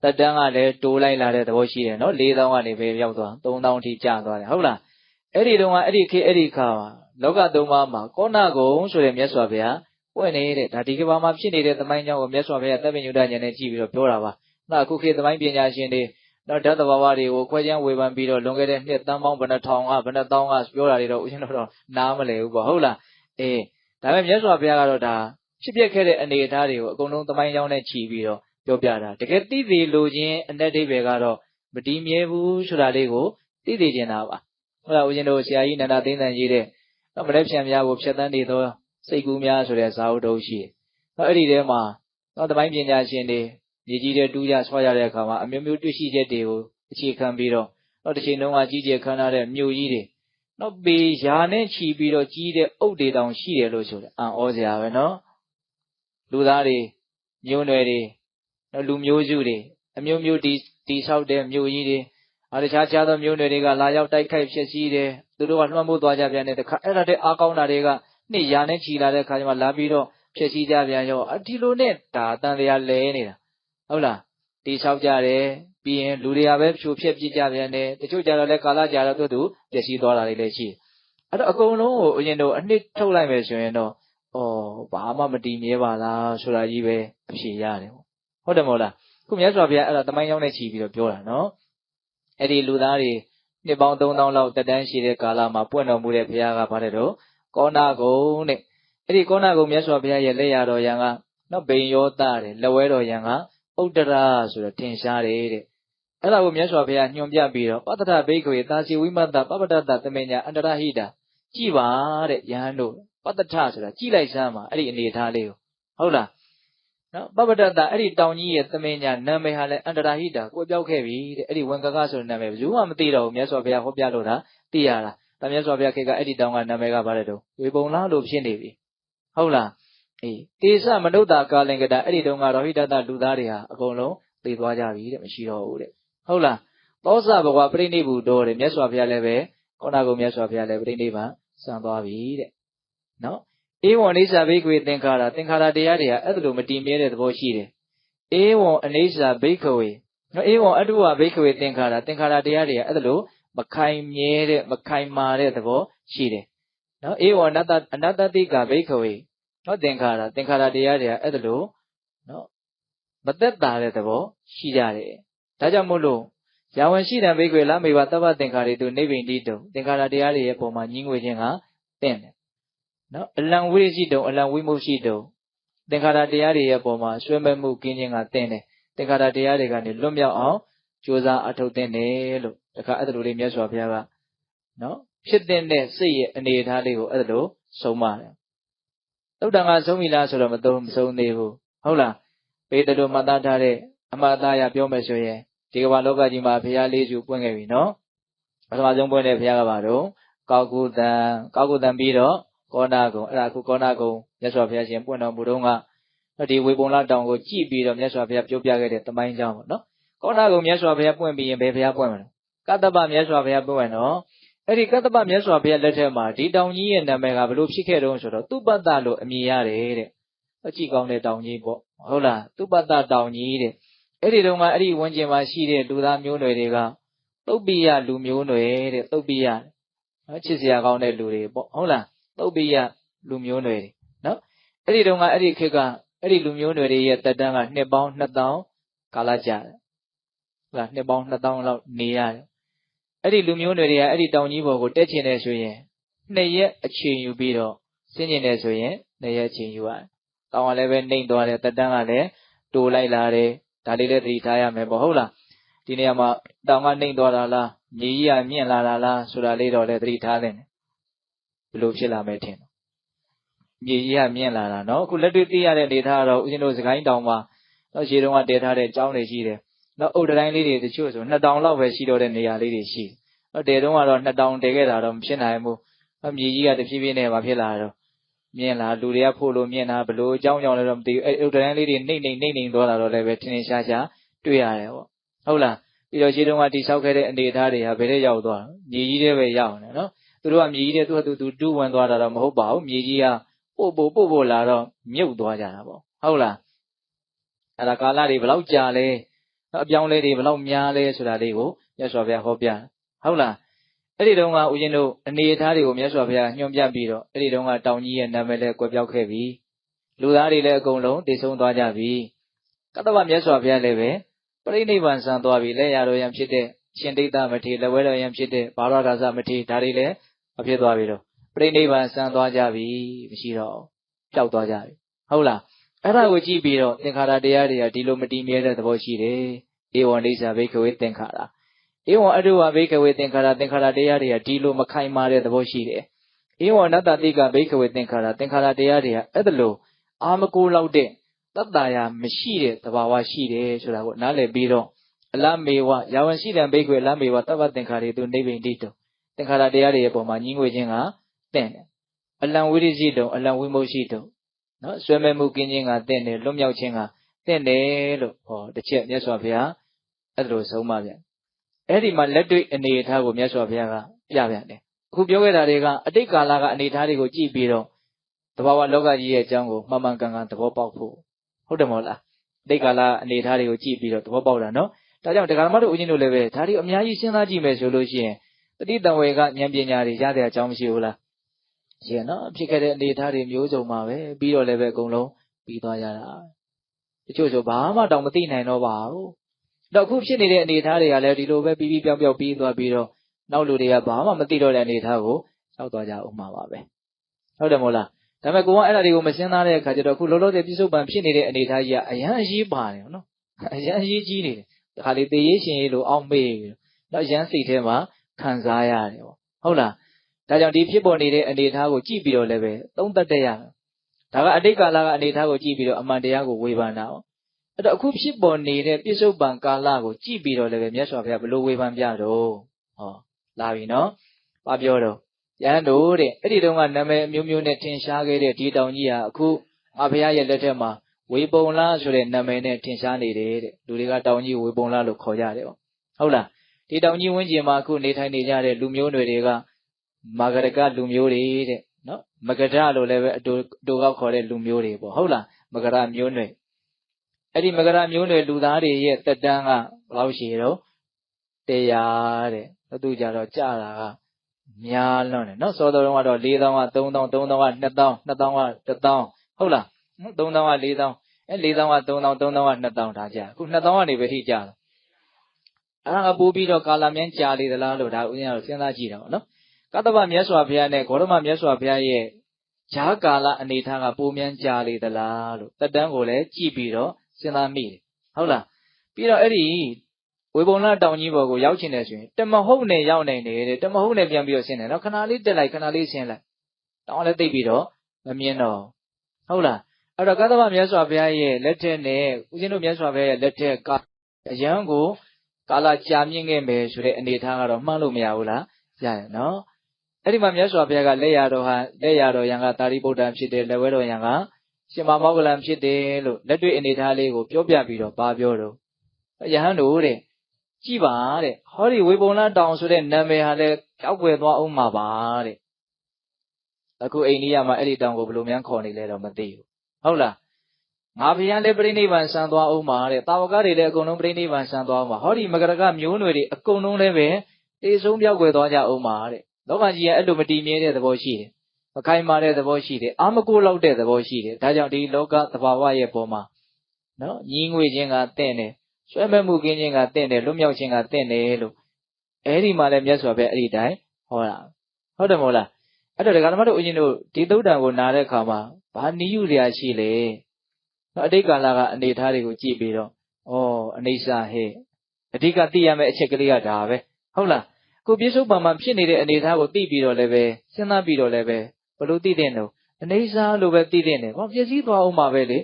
တက်တန်းကလည်းတိုးလိုက်လာတဲ့သဘောရှိတယ်နော်4000ကနေပဲရောက်သွား3000အထိကျသွားတယ်ဟုတ်လားအဲ့ဒီတုန်းကအဲ့ဒီခေတ်အဲ့ဒီခါမှာလောကသုံးပါးမှာကောဏဂုံဆိုတဲ့မြတ်စွာဘုရားပွင့်နေတဲ့ဒါဒီကဘာမှာဖြစ်နေတဲ့သမိုင်းကြောင်းကိုမြတ်စွာဘုရားတပ်ပညုဒဉာဏ်နဲ့ကြည့်ပြီးတော့ပြောတာပါနောက်အခုခေတ်သမိုင်းပညာရှင်တွေတော့ဓာတ်သဘာဝတွေကိုခွဲခြမ်းဝေဖန်ပြီးတော့လွန်ခဲ့တဲ့နှစ်တန်းပေါင်းဘယ်နှထောင်ကဘယ်နှသောင်းကပြောတာတွေတော့ဦးဇင်းတို့တော့နားမလည်ဘူးပေါ့ဟုတ်လားဒါပေမဲ့မြတ်စွာဘုရားကတော့ဒါဖြစ်ပျက်ခဲ့တဲ့အနေအထားတွေကိုအကုန်လုံးသမိုင်းကြောင်းနဲ့ခြီးပြီးတော့ပြောပြတာတကယ်သိသိလိုခြင်းအ내ဒိဗေကတော့မတည်မြဲဘူးဆိုတာလေးကိုသိသိကျင်တာပါဟုတ်လားဦးဇင်းတို့ဆရာကြီးနန္ဒသိန်းသန်ကြီးတဲ့မရက်ဖြံများကိုဖြတ်တန်းနေသောစိတ်ကူးများဆိုတဲ့ဇာဝတ္ထုရှိတယ်အဲ့ဒီထဲမှာသမိုင်းပညာရှင်တွေမြေကြီးတွေတူးကြဆွားရတဲ့အခါမှာအမျိုးမျိုးတွေ့ရှိချက်တွေကိုအခြေခံပြီးတော့တစ်ချိန်လုံးကကြီးကျယ်ခမ်းနားတဲ့မြို့ကြီးတွေနောက်ပေရာနဲ့ချီပြီးတော့ကြီးတဲ့အုတ်တွေတောင်ရှိတယ်လို့ဆိုတယ်အံ့ဩစရာပဲနော်လူသားတွေမျိုးနွယ်တွေလူမျိုးစုတွေအမျိုးမျိုးတီဆောက်တဲ့မြို့ကြီးတွေတခြားသောမျိုးနွယ်တွေကလာရောက်တိုက်ခိုက်ဖျက်ဆီးတယ်သူတို့ကလွှမ်းမိုးသွားကြပြန်တဲ့တခါအဲ့ဒါတဲ့အားကောင်းတာတွေကနှစ်ရာနဲ့ချီလာတဲ့ခါကျမှလာပြီးတော့ဖျက်ဆီးကြပြန်ရောဒီလိုနဲ့ဒါတန်တရားလဲနေတာဟုတ်လားတီဆောက်ကြတယ်ပြီးရင်လူတွေကပဲဖြိုဖျက်ပြစ်ကြပြန်တယ်တချို့ကြတော့လဲကာလကြာတော့သူပျက်စီးသွားတာတွေလည်းရှိတယ်အဲ့တော့အကုန်လုံးကိုအရင်တော့အနှစ်ထုတ်လိုက်မယ်ဆိုရင်တော့ဘာမှမတည်မြဲပါလားဆိုတာကြီးပဲအဖြေရတယ်ဟုတ်တယ်မဟုတ်လားခုမြတ်စွာဘုရားအဲ့ဒါတမိုင်းကြောင်းနဲ့ခြီးပြီးတော့ပြောတာနော်အဲ့ဒီလူသားတွေနှစ်ပေါင်း3000လောက်တက်တန်းရှိတဲ့ကာလမှာပွင့်တော်မူတဲ့ဘုရားကဘာတဲ့တော့ကောဏဂုံတဲ့အဲ့ဒီကောဏဂုံမြတ်စွာဘုရားရဲ့လက်ရတော်ယံကနော်ဘိန်ယောတတဲ့လက်ဝဲတော်ယံကဥဒ္ဒရာဆိုတော့ထင်ရှားတယ်တဲ့အဲ့ဒါကိုမြတ်စွာဘုရားညွှန်ပြပြီးတော့ပတ္တထဘိက္ခဝေသာစီဝိမတ္တပပ္ပတ္တသမညာအန္တရဟိတာကြည်ပါတဲ့ယဟန်တို့ပတ္တထဆိုတာကြည်လိုက်စမ်းပါအဲ့ဒီအနေထားလေးကိုဟုတ်လားနော်ပပ္ပတ္တအဲ့ဒီတောင်ကြီးရဲ့သမညာနာမည်ဟာလည်းအန္တရာဟိတာကိုပြောက်ခဲ့ပြီတဲ့အဲ့ဒီဝင်ကကဆိုတဲ့နာမည်ဘယ်သူမှမသိတော့ဘူးမြတ်စွာဘုရားဟောပြလို့တာသိရတာဒါမြတ်စွာဘုရားခေတ်ကအဲ့ဒီတောင်ကနာမည်ကဘာလဲတော့ဝေပုံလားလို့ဖြစ်နေပြီဟုတ်လားတေသမနုဿာကာလင်္ကတာအဲ့ဒီတုန်းကရောဟိတတလူသားတွေဟာအကုန်လုံးသိသွားကြပြီတဲ့မရှိတော့ဘူးတဲ့ဟုတ်လားသောစဘဝပြိဋိဘုတော်တဲ့မြတ်စွာဘုရားလည်းပဲကောဏဂုံမြတ်စွာဘုရားလည်းပြိဋိဘံစံသွားပြီတဲ့နော်ဧဝံအိစ္ဆာဘိက္ခဝေသင်္ခါရတရားတွေဟာအဲ့ဒါလိုမတည်မြဲတဲ့သဘောရှိတယ်ဧဝံအိစ္ဆာဘိက္ခဝေနော်ဧဝံအတုဝဘိက္ခဝေသင်္ခါရတရားတွေဟာအဲ့ဒါလိုမခိုင်မြဲတဲ့မခိုင်မာတဲ့သဘောရှိတယ်နော်ဧဝံအနတ္တတိကဘိက္ခဝေနော်သင်္ခါရတရားတွေဟာအဲ့ဒါလိုနော်မသက်သာတဲ့သဘောရှိကြတယ်ဒါကြောင့်မို့လို့ယာဝံရှိတံဘိက္ခဝေလမေဝသဗ္ဗသင်္ခါရေတုနိဗ္ဗိန္တိတုသင်္ခါရတရားတွေရဲ့ပုံမှာညှင်းငွေခြင်းကတင့်တယ်နော်အလံဝိရှိတုံအလံဝိမှုရှိတုံသင်္ခါရတရားတွေရဲ့ပုံမှာဆွဲမဲ့မှုကင်းခြင်းကတင့်တယ်သင်္ခါရတရားတွေကနေလွတ်မြောက်အောင်ကြိုးစားအထောက်တင်တယ်လို့တခါအဲ့ဒါလိုလေးမြတ်စွာဘုရားကနော်ဖြစ်တဲ့စိတ်ရဲ့အနေအထားလေးကိုအဲ့ဒါလိုဆုံးမတယ်သုတ္တန်ကဆုံးပြီလားဆိုတော့မဆုံးသေးဘူးဟုတ်လားပေတတို့မှတ်သားထားတဲ့အမှားသားရပြောမယ်ဆိုရင်ဒီကမ္ဘာလောကကြီးမှာဘုရားလေးစုပွင့်ခဲ့ပြီနော်ပထမဆုံးပွင့်တဲ့ဘုရားကဘာတော့ကောက်ကုသံပြီးတော့ကောဏဂုံအဲ့ဒါအခုကောဏဂုံမြတ်စွာဘုရားရှင်ပွင့်တော်မူတော့ကဒီဝေပုံလတောင်ကိုကြည့်ပြီးတော့မြတ်စွာဘုရားပြောပြခဲ့တဲ့တမိုင်းကြောင်းပေါ့နော်ကောဏဂုံမြတ်စွာဘုရားပွင့်ပြီးရင်ဘယ်ဘုရားပွင့်မလဲကတ္တပမြတ်စွာဘုရားပွင့်နော်အဲ့ဒီကတ္တပမြတ်စွာဘုရားလက်ထက်မှာဒီတောင်ကြီးရဲ့နာမည်ကဘယ်လိုဖြစ်ခဲ့တုံးဆိုတော့သုပတ္တလို့အမည်ရတယ်တဲ့အကြည့်ကောင်းတဲ့တောင်ကြီးပေါ့ဟုတ်လားသုပတ္တတောင်ကြီးတဲ့အဲ့ဒီတုန်းကအဲ့ဒီဝန်းကျင်မှာရှိတဲ့လူသားမျိုးနွယ်တွေကသုတ်ပိယလူမျိုးနွယ်တဲ့သုတ်ပိယနော်ချစ်စရာကောင်းတဲ့လူတွေပေါ့ဟုတ်လားသုတ်ပိယလူမျိုးနွယ်တွေနော်အဲ့ဒီတုန်းကအဲ့ဒီခေတ်ကအဲ့ဒီလူမျိုးနွယ်တွေရဲ့တက်တန်းကနှစ်ပေါင်း2000ကာလကြာတယ်ဟုတ်လားနှစ်ပေါင်း2000လောက်နေရတယ်အဲ့ဒီလူမျိုးနွယ်တွေကအဲ့ဒီတောင်ကြီးပေါ်ကိုတက်ချင်တယ်ဆိုရင် 2 ရက်အချိန်ယူပြီးတော့ဆင်းကျင်တယ်ဆိုရင်2 ရက်အချိန်ယူရတယ်။တောင်ကလည်းပဲနှိမ့်သွားတယ်တက်တန်းကလည်းတိုးလိုက်လာတယ်ဒါလေးလည်းသတိထားရမယ်ပေါ့ဟုတ်လားဒီနေရာမှာတောင်ကနှိမ့်သွားတာလားမြေကြီးကမြင့်လာတာလားဆိုတာလေးတော့လည်းသတိထားသင့်တယ်ဘယ်လိုဖြစ်လာမယ်ထင်တော့မြေကြီးကမြင့်လာတာနော်အခုလက်တွေ့သိရတဲ့အနေထားကတော့ဦးဇင်းတို့စကိုင်းတောင်မှာတော့ခြေတုံးကတည်ထားတဲ့ကျောင်းတွေရှိတယ်နော်အုတ်တိုင်းလေးတွေတချို့ဆို2000လောက်ပဲရှိတော့တဲ့နေရာလေးတွေရှိတယ်တည်တုံးကတော့2000တည်ခဲ့တာတော့မဖြစ်နိုင်ဘူးမြေကြီးကတဖြည်းဖြည်းနဲ့မဖြစ်လာတော့မြင်လာလူတွေကဖို့လို့မြင်တာဘလို့အကြောင်းကြောင့်လည်းတော့မသိဘူးအဲ့ဥဒ္ဒရန်လေးတွေနှိမ့်သွားတာတော့လည်းပဲထင်ထင်ရှားရှားတွေ့ရတယ်ပေါ့ဟုတ်လားပြီးတော့ခြေတုံးကတိဆောက်ခဲ့တဲ့အနေအထားတွေဟာဘယ်ထဲရောက်သွားမြေကြီးထဲပဲရောက်နေနော်သူတို့ကမြေကြီးထဲသူကသူတူးဝင်သွားတာတော့မဟုတ်ပါဘူးမြေကြီးကပို့လာတော့မြုပ်သွားကြတာပေါ့ဟုတ်လားအဲ့ဒါကာလတွေဘယ်လောက်ကြာလဲအပြောင်းလဲတွေဘယ်လောက်များလဲဆိုတာလေးကိုမြတ်စွာဘုရားဟောပြဟုတ်လားအဲ့ဒီတုန်းကဦးဇင်းတို့အနေအထားတွေကိုမြတ်စွာဘုရားညွှန်ပြပြီးတော့အဲ့ဒီတုန်းကတောင်ကြီးရဲ့နာမည်လည်းကွယ်ပြောက်ခဲ့ပြီလူသားတွေလည်းအကုန်လုံးတည်ဆုံးသွားကြပြီကတ္တဗမြတ်စွာဘုရားလည်းပဲပရိနိဗ္ဗာန်ဆံသွားပြီလက်ရတော်ရန်ဖြစ်တဲ့ရှင်ဒိဋ္ဌမထေရလက်ဝဲတော်ရန်ဖြစ်တဲ့ဘာရဒါသမထေရဒါတွေလည်းမဖြစ်သွားပြီတော့ပရိနိဗ္ဗာန်ဆံသွားကြပြီမရှိတော့ပျောက်သွားကြပြီဟုတ်လားအဲ့ဒါကိုကြည့်ပြီးတော့သင်္ခါရတရားတွေကဒီလိုမတည်မြဲတဲ့သဘောရှိတယ်ဧဝံဒိဋ္ဌဘိက္ခဝေသင်္ခါရဧဝံအတုဝဘိက္ခဝေသင်္ခါရတရားတွေကဒီလိုမခိုင်မာတဲ့သဘောရှိတယ်ဧဝံနတ္တတိကဘိက္ခဝေသင်္ခါရတရားတွေကအဲ့ဒါလိုအာမကိုလောက်တဲ့တတ္တရာမရှိတဲ့သဘာဝရှိတယ်ဆိုတာကိုနားလည်ပြီးတော့အလမေဝယာဝံရှိတံဘိက္ခဝေအလမေဝတပ္ပသင်္ခါရေသူနိဗ္ဗိန္တိတောသင်္ခါရတရားတွေရဲ့ပုံမှာညီငွေခြင်းကတင့်တယ်အလံဝိရိရှိတုံအလံဝိမုရှိတုံနော်ဆွဲမဲ့မှုကင်းခြင်းကတင့်တယ်လွတ်မြောက်ခြင်းကတင့်တယ်လို့ဟောတစ်ချက်မြတ်စွာဘုရားအဲ့လိုဆုံးမပြန်အဲ့ဒီမှာလက်တွေ့အနေအထားကိုမြတ်စွာဘုရားကပြပြန်တယ်အခုပြောခဲ့တာတွေကအတိတ်ကာလကအနေအထားတွေကိုကြည့်ပြီးတော့သဘာဝလောကကြီးရဲ့အကြောင်းကိုမှန်မှန်ကန်ကန်သဘောပေါက်ဖို့ဟုတ်တယ်မဟုတ်လားအတိတ်ကာလအနေအထားတွေကိုကြည့်ပြီးတော့သဘောပေါက်တာနော်ဒါကြောင့်တရားဓမ္မတို့ဦးဇင်းတို့လည်းပဲဒါတွေအများကြီးစဉ်းစားကြည့်မယ်ဆိုလို့ရှိရင်တတိတံဝေကဉာဏ်ပညာတွေရတဲ့အကြောင်းမရှိဘူးလားရှိရနော်ဖြစ်ခဲ့တဲ့အနေအထားတွေမျိုးစုံပါပဲပြီးတော့လည်းပဲအကုန်လုံးပြီးသွားကြတာတချို့ဆိုဘာမှတောင်မသိနိုင်တော့ပါဘူးတော့အခုဖြစ်နေတဲ့အနေအထားတွေကလည်းဒီလိုပဲပြီးပြောက်ပြီးသွားပြီးတော့နောက်လူတွေကဘာမှမသိတော့တဲ့အနေအထားကိုရောက်သွားကြအောင်မှာပါပဲဟုတ်တယ်မို့လားဒါပေမဲ့ကိုကအဲ့ဒါတွေကိုမစဉ်းစားတဲ့အခါကျတော့အခုလောလောဆယ်ပြစ္ဆုတ်ပံဖြစ်နေတဲ့အနေအထားကြီးကအရန်အရေးပါတယ်နော်အရန်အရေးကြီးနေတယ်ဒါခါလေးသေရေးရှင်ရေးလို့အောက်မေ့ပြီးတော့အရန်စိတ်ထဲမှာခံစားရတယ်ပေါ့ဟုတ်လားဒါကြောင့်ဒီဖြစ်ပေါ်နေတဲ့အနေအထားကိုကြည့်ပြီးတော့လည်းပဲသုံးသပ်တတ်ရမယ်ဒါကအတိတ်ကာလကအနေအထားကိုကြည့်ပြီးတော့အမှန်တရားကိုဝေဖန်တာပေါ့အဲ့တော့အခုဖြစ်ပေါ်နေတဲ့ပြစ္ဆုတ်ပံကာလကိုကြည့်ပြီးတော့လည်းပဲမြတ်စွာဘုရားဘယ်လိုဝေဖန်ပြတော့ဟောလာပြီနော်ဘာပြောတော့ယဟန်တို့တဲ့အဲ့ဒီတုန်းကနာမည်အမျိုးမျိုးနဲ့ထင်ရှားခဲ့တဲ့ဒီတောင်ကြီးဟာအခုအဘုရားရဲ့လက်ထက်မှာဝေပုံလားဆိုတဲ့နာမည်နဲ့ထင်ရှားနေတယ်တဲ့လူတွေကတောင်ကြီးဝေပုံလားလို့ခေါ်ကြတယ်ပေါ့ဟုတ်လားဒီတောင်ကြီးဝန်းကျင်မှာအခုနေထိုင်နေကြတဲ့လူမျိုးတွေကမာဂရကလူမျိုးတွေတဲ့နော်မဂရလို့လည်းပဲအတူကခေါ်တဲ့လူမျိုးတွေပေါ့ဟုတ်လားမဂရမျိုးနွယ်အဲ့ဒီမဂရမျိုးနွယ်လူသားတွေရဲ့တက်တန်းကဘယ်လောက်ရှိတော့100တဲ့သူကြတော့ကြာတာကများလွန်းတယ်နော်စောတော်တုန်းကတော့4000က3000 3000က2000 2000က1000ဟုတ်လား3000က4000အဲ4000က3000 3000က2000ဒါကြာအခု2000ကနေပဲထိကြာတယ်အဲ့ဒါကပိုးပြီးတော့ကာလမြန်းကြာလေသလားလို့ဒါဦးဇင်းကတော့စဉ်းစားကြည့်တာပေါ့နော်ကတ္တဗမြတ်စွာဘုရားနဲ့ဂေါတမမြတ်စွာဘုရားရဲ့ဈာကာလအနေထားကပိုးမြန်းကြာလေသလားလို့တက်တန်းကိုလည်းကြည့်ပြီးတော့စဉ်းစားမိတယ်ဟုတ်လားပြီးတော့အဲ့ဒီဝေပုံလတောင်ကြီးဘော်ကိုရောက်ချင်တယ်ဆိုရင်တမဟုတ်နဲ့ရောက်နိုင်တယ်တဲ့တမဟုတ်နဲ့ပြန်ပြီးတော့ဆင်းတယ်နော်ခဏလေးတက်လိုက်ခဏလေးဆင်းလိုက်တောင်လည်းသိပ်ပြီးတော့မမြင်တော့ဟုတ်လားအဲ့တော့ကတ္တဗမြတ်စွာဘုရားရဲ့လက်ထက်နဲ့ဦးဇင်းတို့မြတ်စွာဘုရားရဲ့လက်ထက်ကအရန်ကိုကာလကြာမြင့်ခဲ့မယ်ဆိုတဲ့အနေအထားကတော့မှန်းလို့မရဘူးလားရရနော်အဲ့ဒီမှာမြတ်စွာဘုရားကလက်ရတော်ရံကသာရိပုတ္တန်ဖြစ်တယ်လက်ဝဲတော်ရံကရှင်မမောဂလန်ဖြစ်တယ်လို့လက်တွေ့အနေအထားလေးကိုပြောပြပြီးတော့ဘာပြောတော့ယဟန်တို့တဲ့ကြည့်ပါတဲ့ဟောဒီဝေပုံလတောင်ဆိုတဲ့နာမည်ဟာလည်းကြောက်ွယ်သွားအောင်မှာပါတဲ့အခုအိန္ဒိယမှာအဲ့ဒီတောင်ကိုဘယ်လိုများခေါ်နေလဲတော့မသိဘူးဟုတ်လားငါဘုရားလည်းပြိဋိဘံဆံသွားအောင်ပါတဲ့တာဝကတွေလည်းအကုန်လုံးပြိဋိဘံဆံသွားအောင်ပါဟောဒီမကရကမျိုးနွယ်တွေအကုန်လုံးလည်းပဲတေဆုံးပြောက်ွယ်သွားကြအောင်ပါတဲ့လောကကြီးကအဲ့လိုမတည်မြဲတဲ့သဘောရှိတယ်မခိုင်မာတဲ့သဘောရှိတယ်အာမကိုလောက်တဲ့သဘောရှိတယ်ဒါကြောင့်ဒီလောကသဘာဝရဲ့ပုံမှာနော်ညီငွေခြင်းကတင့်တယ်ဆွဲမဲ့မှုကင်းခြင်းကတင့်တယ်လွတ်မြောက်ခြင်းကတင့်တယ်လို့အဲ့ဒီမှာလည်းမြတ်စွာဘုရားအဲ့ဒီတိုင်းဟောတာဟုတ်တယ်မဟုတ်လား အဲ့တော့ဒကာဓမ္မတို့ဦးဇင်းတို့ဒီသုတ်တံကိုနားတဲ့အခါမှာဘာနည်းယူစရာရှိလဲနော်အတိတ်ကာလကအနေထားတွေကိုကြည့်ပြီးတော့အနေစာဟဲ့အဓိကသိရမယ့်အချက်ကလေးကဒါပဲဟုတ်လားအခုပြစ္ဆုတ်ပံမှာဖြစ်နေတဲ့အနေထားကိုသိပြီးတော့လည်းပဲစဉ်းစားပြီးတော့လည်းပဲဘလို့သိတဲ့နော်အနေစာလို့ပဲသိတဲ့နဲ့ပျက်စီးသွားအောင်မှာပဲလေ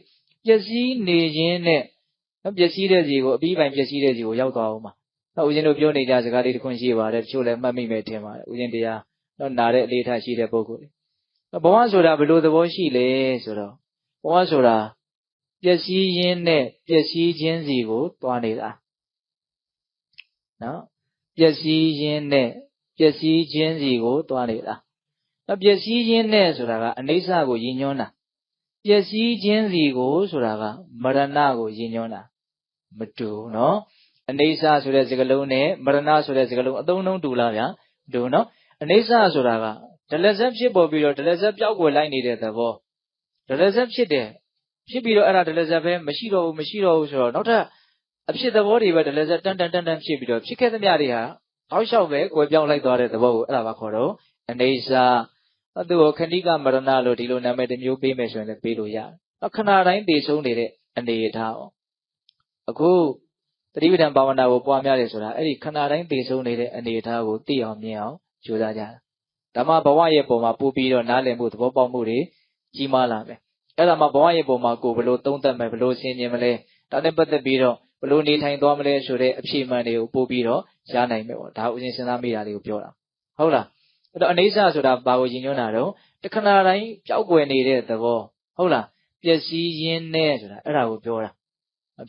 ပျက်စီးနေခြင်းနဲ့ပျက်စီးတဲ့စီကိုအပြီးပိုင်းပျက်စီးတဲ့စီကိုရောက်သွားအောင်မှာဦးဇင်းတို့ပြောနေကြစကားလေးတစ်ခွန်းရှိပါတယ်တချို့လည်းမှတ်မိမယ်ထင်ပါတယ်ဦးဇင်းတရားနားတဲ့အလေးထားရှိတဲ့ပုဂ္ဂိုလ်ဘဝဆိုတာဘယ်လိုသဘောရှိလဲဆိုတော့ဘဝဆိုတာပျက်စီးရင်းနဲ့ပျက်စီးခြင်းစီကိုသွားနေတာနော်ပျက်စီးရင်းနဲ့ပျက်စီးခြင်းစီကိုသွားနေတာပျက်စီးခြင်းနဲ့ဆိုတာကအနိစ္စကိုရည်ညွှန်းတာပျက်စီးခြင်းစီကိုဆိုတာကမရဏကိုရည်ညွှန်းတာမတူနော်အနိစ္စဆိုတဲ့စကားလုံးနဲ့မရဏဆိုတဲ့စကားလုံးအသုံးလုံးတူလားဗျာတူနော်အနိစ္စဆိုတာကဒလဇက်ဖြစ်ပေါ်ပြီးတော့ဒလဇက်ပျောက်ကွယ်လိုက်နေတဲ့သဘောဒလဇက်ဖြစ်တယ်ဖြစ်ပြီးတော့အဲ့ဒါဒလဇက်ပဲမရှိတော့ဘူးဆိုတော့နောက်ထပ်အဖြစ်သဘောတွေပဲဒလဇက်တန်ဖြစ်ပြီးတော့ဖြစ်ခဲ့သမျှတွေဟာတောက်လျှောက်ပဲကွယ်ပြောင်းလိုက်သွားတဲ့သဘောကိုအဲ့ဒါပါခေါ်တော့အနေစာသူ့ကိုခဏိကမရဏလို့ဒီလိုနာမည်တစ်မျိုးပေးမယ်ဆိုရင်လည်းပေးလို့ရတယ်။ခဏတိုင်းတည်ဆုံးနေတဲ့အနေအထား哦အခုသတိပဋ္ဌာန်ဘာဝနာကိုပွားများတယ်ဆိုတာအဲ့ဒီခဏတိုင်းတည်ဆုံးနေတဲ့အနေအထားကိုသိအောင်မြင်အောင်ကြိုးစားကြတာဓမ္မဘဝရဲ့ပုံမှာပို့ပြီးတော့နားလည်မှုသဘောပေါက်မှုတွေကြီးမားလာမယ်အဲ့ဒါမှဘဝရဲ့ပုံမှာကိုဘလို့သုံးသပ်မယ်ဘလို့ဆင်ခြင်မလဲဒါနဲ့ပတ်သက်ပြီးတော့ဘလို့နေထိုင်သွားမလဲဆိုတဲ့အဖြေမှန်တွေကိုပို့ပြီးတော့ရနိုင်မယ်ပေါ့ဒါဥစဉ်စဉ်းစားမိတာလေးကိုပြောတာဟုတ်လားအဲ့တော့အနေစာဆိုတာဘာကိုရည်ညွှန်းတာတော့တခဏတိုင်းပျောက်ကွယ်နေတဲ့သဘောဟုတ်လားပျက်စီးရင်းနဲ့ဆိုတာအဲ့ဒါကိုပြောတာ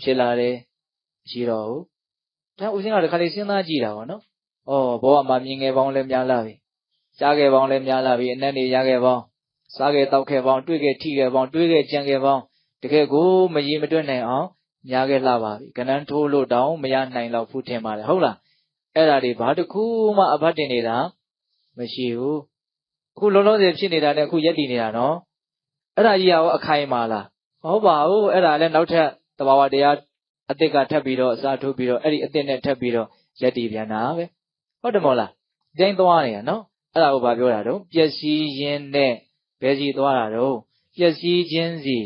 ဖြစ်လာတယ်ရှိတော့ဘူးဒါဥစဉ်ကတခါလေးစဉ်းစားကြည့်တာပေါ့နော်ဘဝမှာမြင်ငယ်ပေါင်းလည်းများလာပြီကြားခဲ့ပေါင်းလည်းများလာပြီအနက်နေရခဲ့ပေါင်းစားခဲ့တောက်ခဲ့ပေါင်းတွေ့ခဲ့ထိခဲ့ပေါင်းတွေးခဲ့ကြံခဲ့ပေါင်းတကယ်ကိုမရေမတွက်နိုင်အောင်များခဲ့လာပါပြီကဏ္ဍထိုးလို့တောင်မရနိုင်တော့ဘူးထင်ပါတယ်ဟုတ်လားအဲ့ဒါတွေဘာတစ်ခုမှအဘတ်တင်နေတာမရှိဘူးအခုလောလောဆယ်ဖြစ်နေတာနဲ့အခုရက်တည်နေတာနော်အဲ့ဒါကြီးရောအခိုင်အမာလားဟုတ်ပါဘူးအဲ့ဒါလည်းနောက်ထပ်သဘာဝတရားအသစ်ကထပ်ပြီးတော့အစားထိုးပြီးတော့အဲ့ဒီအသစ်နဲ့ထပ်ပြီးတော့ရက်တည်ပြန်တာပဲဟုတ်တယ်မို့လားတိုင်းသွားနေတာနော်အဲ့ဒါကိုဘာပြောတာတော့ပျက်စီးရင်းနဲ့ဘယ်စီသွားတာတော့ပျက်စီးခြင်းစီ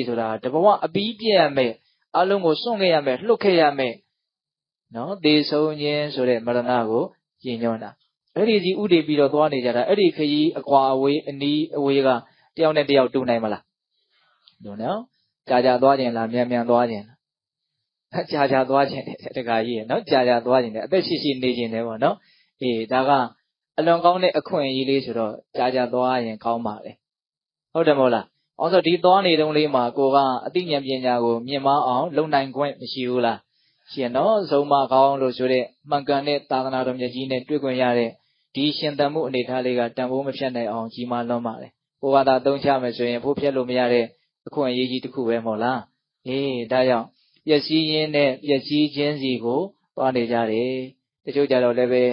ဆိုတာတဘဝအပြီးပြည့်ရမယ်အလုံးကိုစွန့်ခဲ့ရမယ်လှုပ်ခဲ့ရမယ်နော်သေဆုံးခြင်းဆိုတဲ့မရဏကိုကျင့်ညွှန်းတာအဲ့ဒီကြီးဥတည်ပြီးတော့သွားနေကြတာအဲ့ဒီခရီးအကွာအဝေးအနီးအဝေးကတယောက်နဲ့တယောက်တူနိုင်မလားတို့နော်ကြာသွားခြင်းလားမြန်သွားခြင်းလားကြာသွားခြင်းတဲ့တခါကြီးရနော်ကြာသွားခြင်းတဲ့အသက်ရှိနေခြင်းတယ်ပေါ့နော်အေးဒါကအလွန်ကောင်းတဲ့အခွင့်အရေးလေးဆိုတော့ကြာသွားရင်ကောင်းပါလေဟုတ်တယ်မဟုတ်လားအောင်ဆိုဒီသွားနေတုန်းလေးမှာကိုကအသိဉာဏ်ပညာကိုမြင့်မားအောင်လုံနိုင်ခွင့်မရှိဘူးလားရှင်နော်ဇုံမကောင်းလို့ဆိုတဲ့မှန်ကန်တဲ့သာသနာတော်မြတ်ကြီးနဲ့တွေ့ခွင့်ရတဲ့ဒီရှင်သန်မှုအနေထားလေးကတန်ဖိုးမဖြတ်နိုင်အောင်ကြီးမားလွန်းပါလေကိုကသာသုံးချမယ်ဆိုရင်ဖို့ဖြတ်လို့မရတဲ့အခွင့်အရေးကြီးတစ်ခုပဲမဟုတ်လားအေးဒါကြောင့်ပျက်စီးရင်းနဲ့ပျက်စီးခြင်းစီကိုသွားနေကြတယ်တချို့ကြတော့လည်းပဲ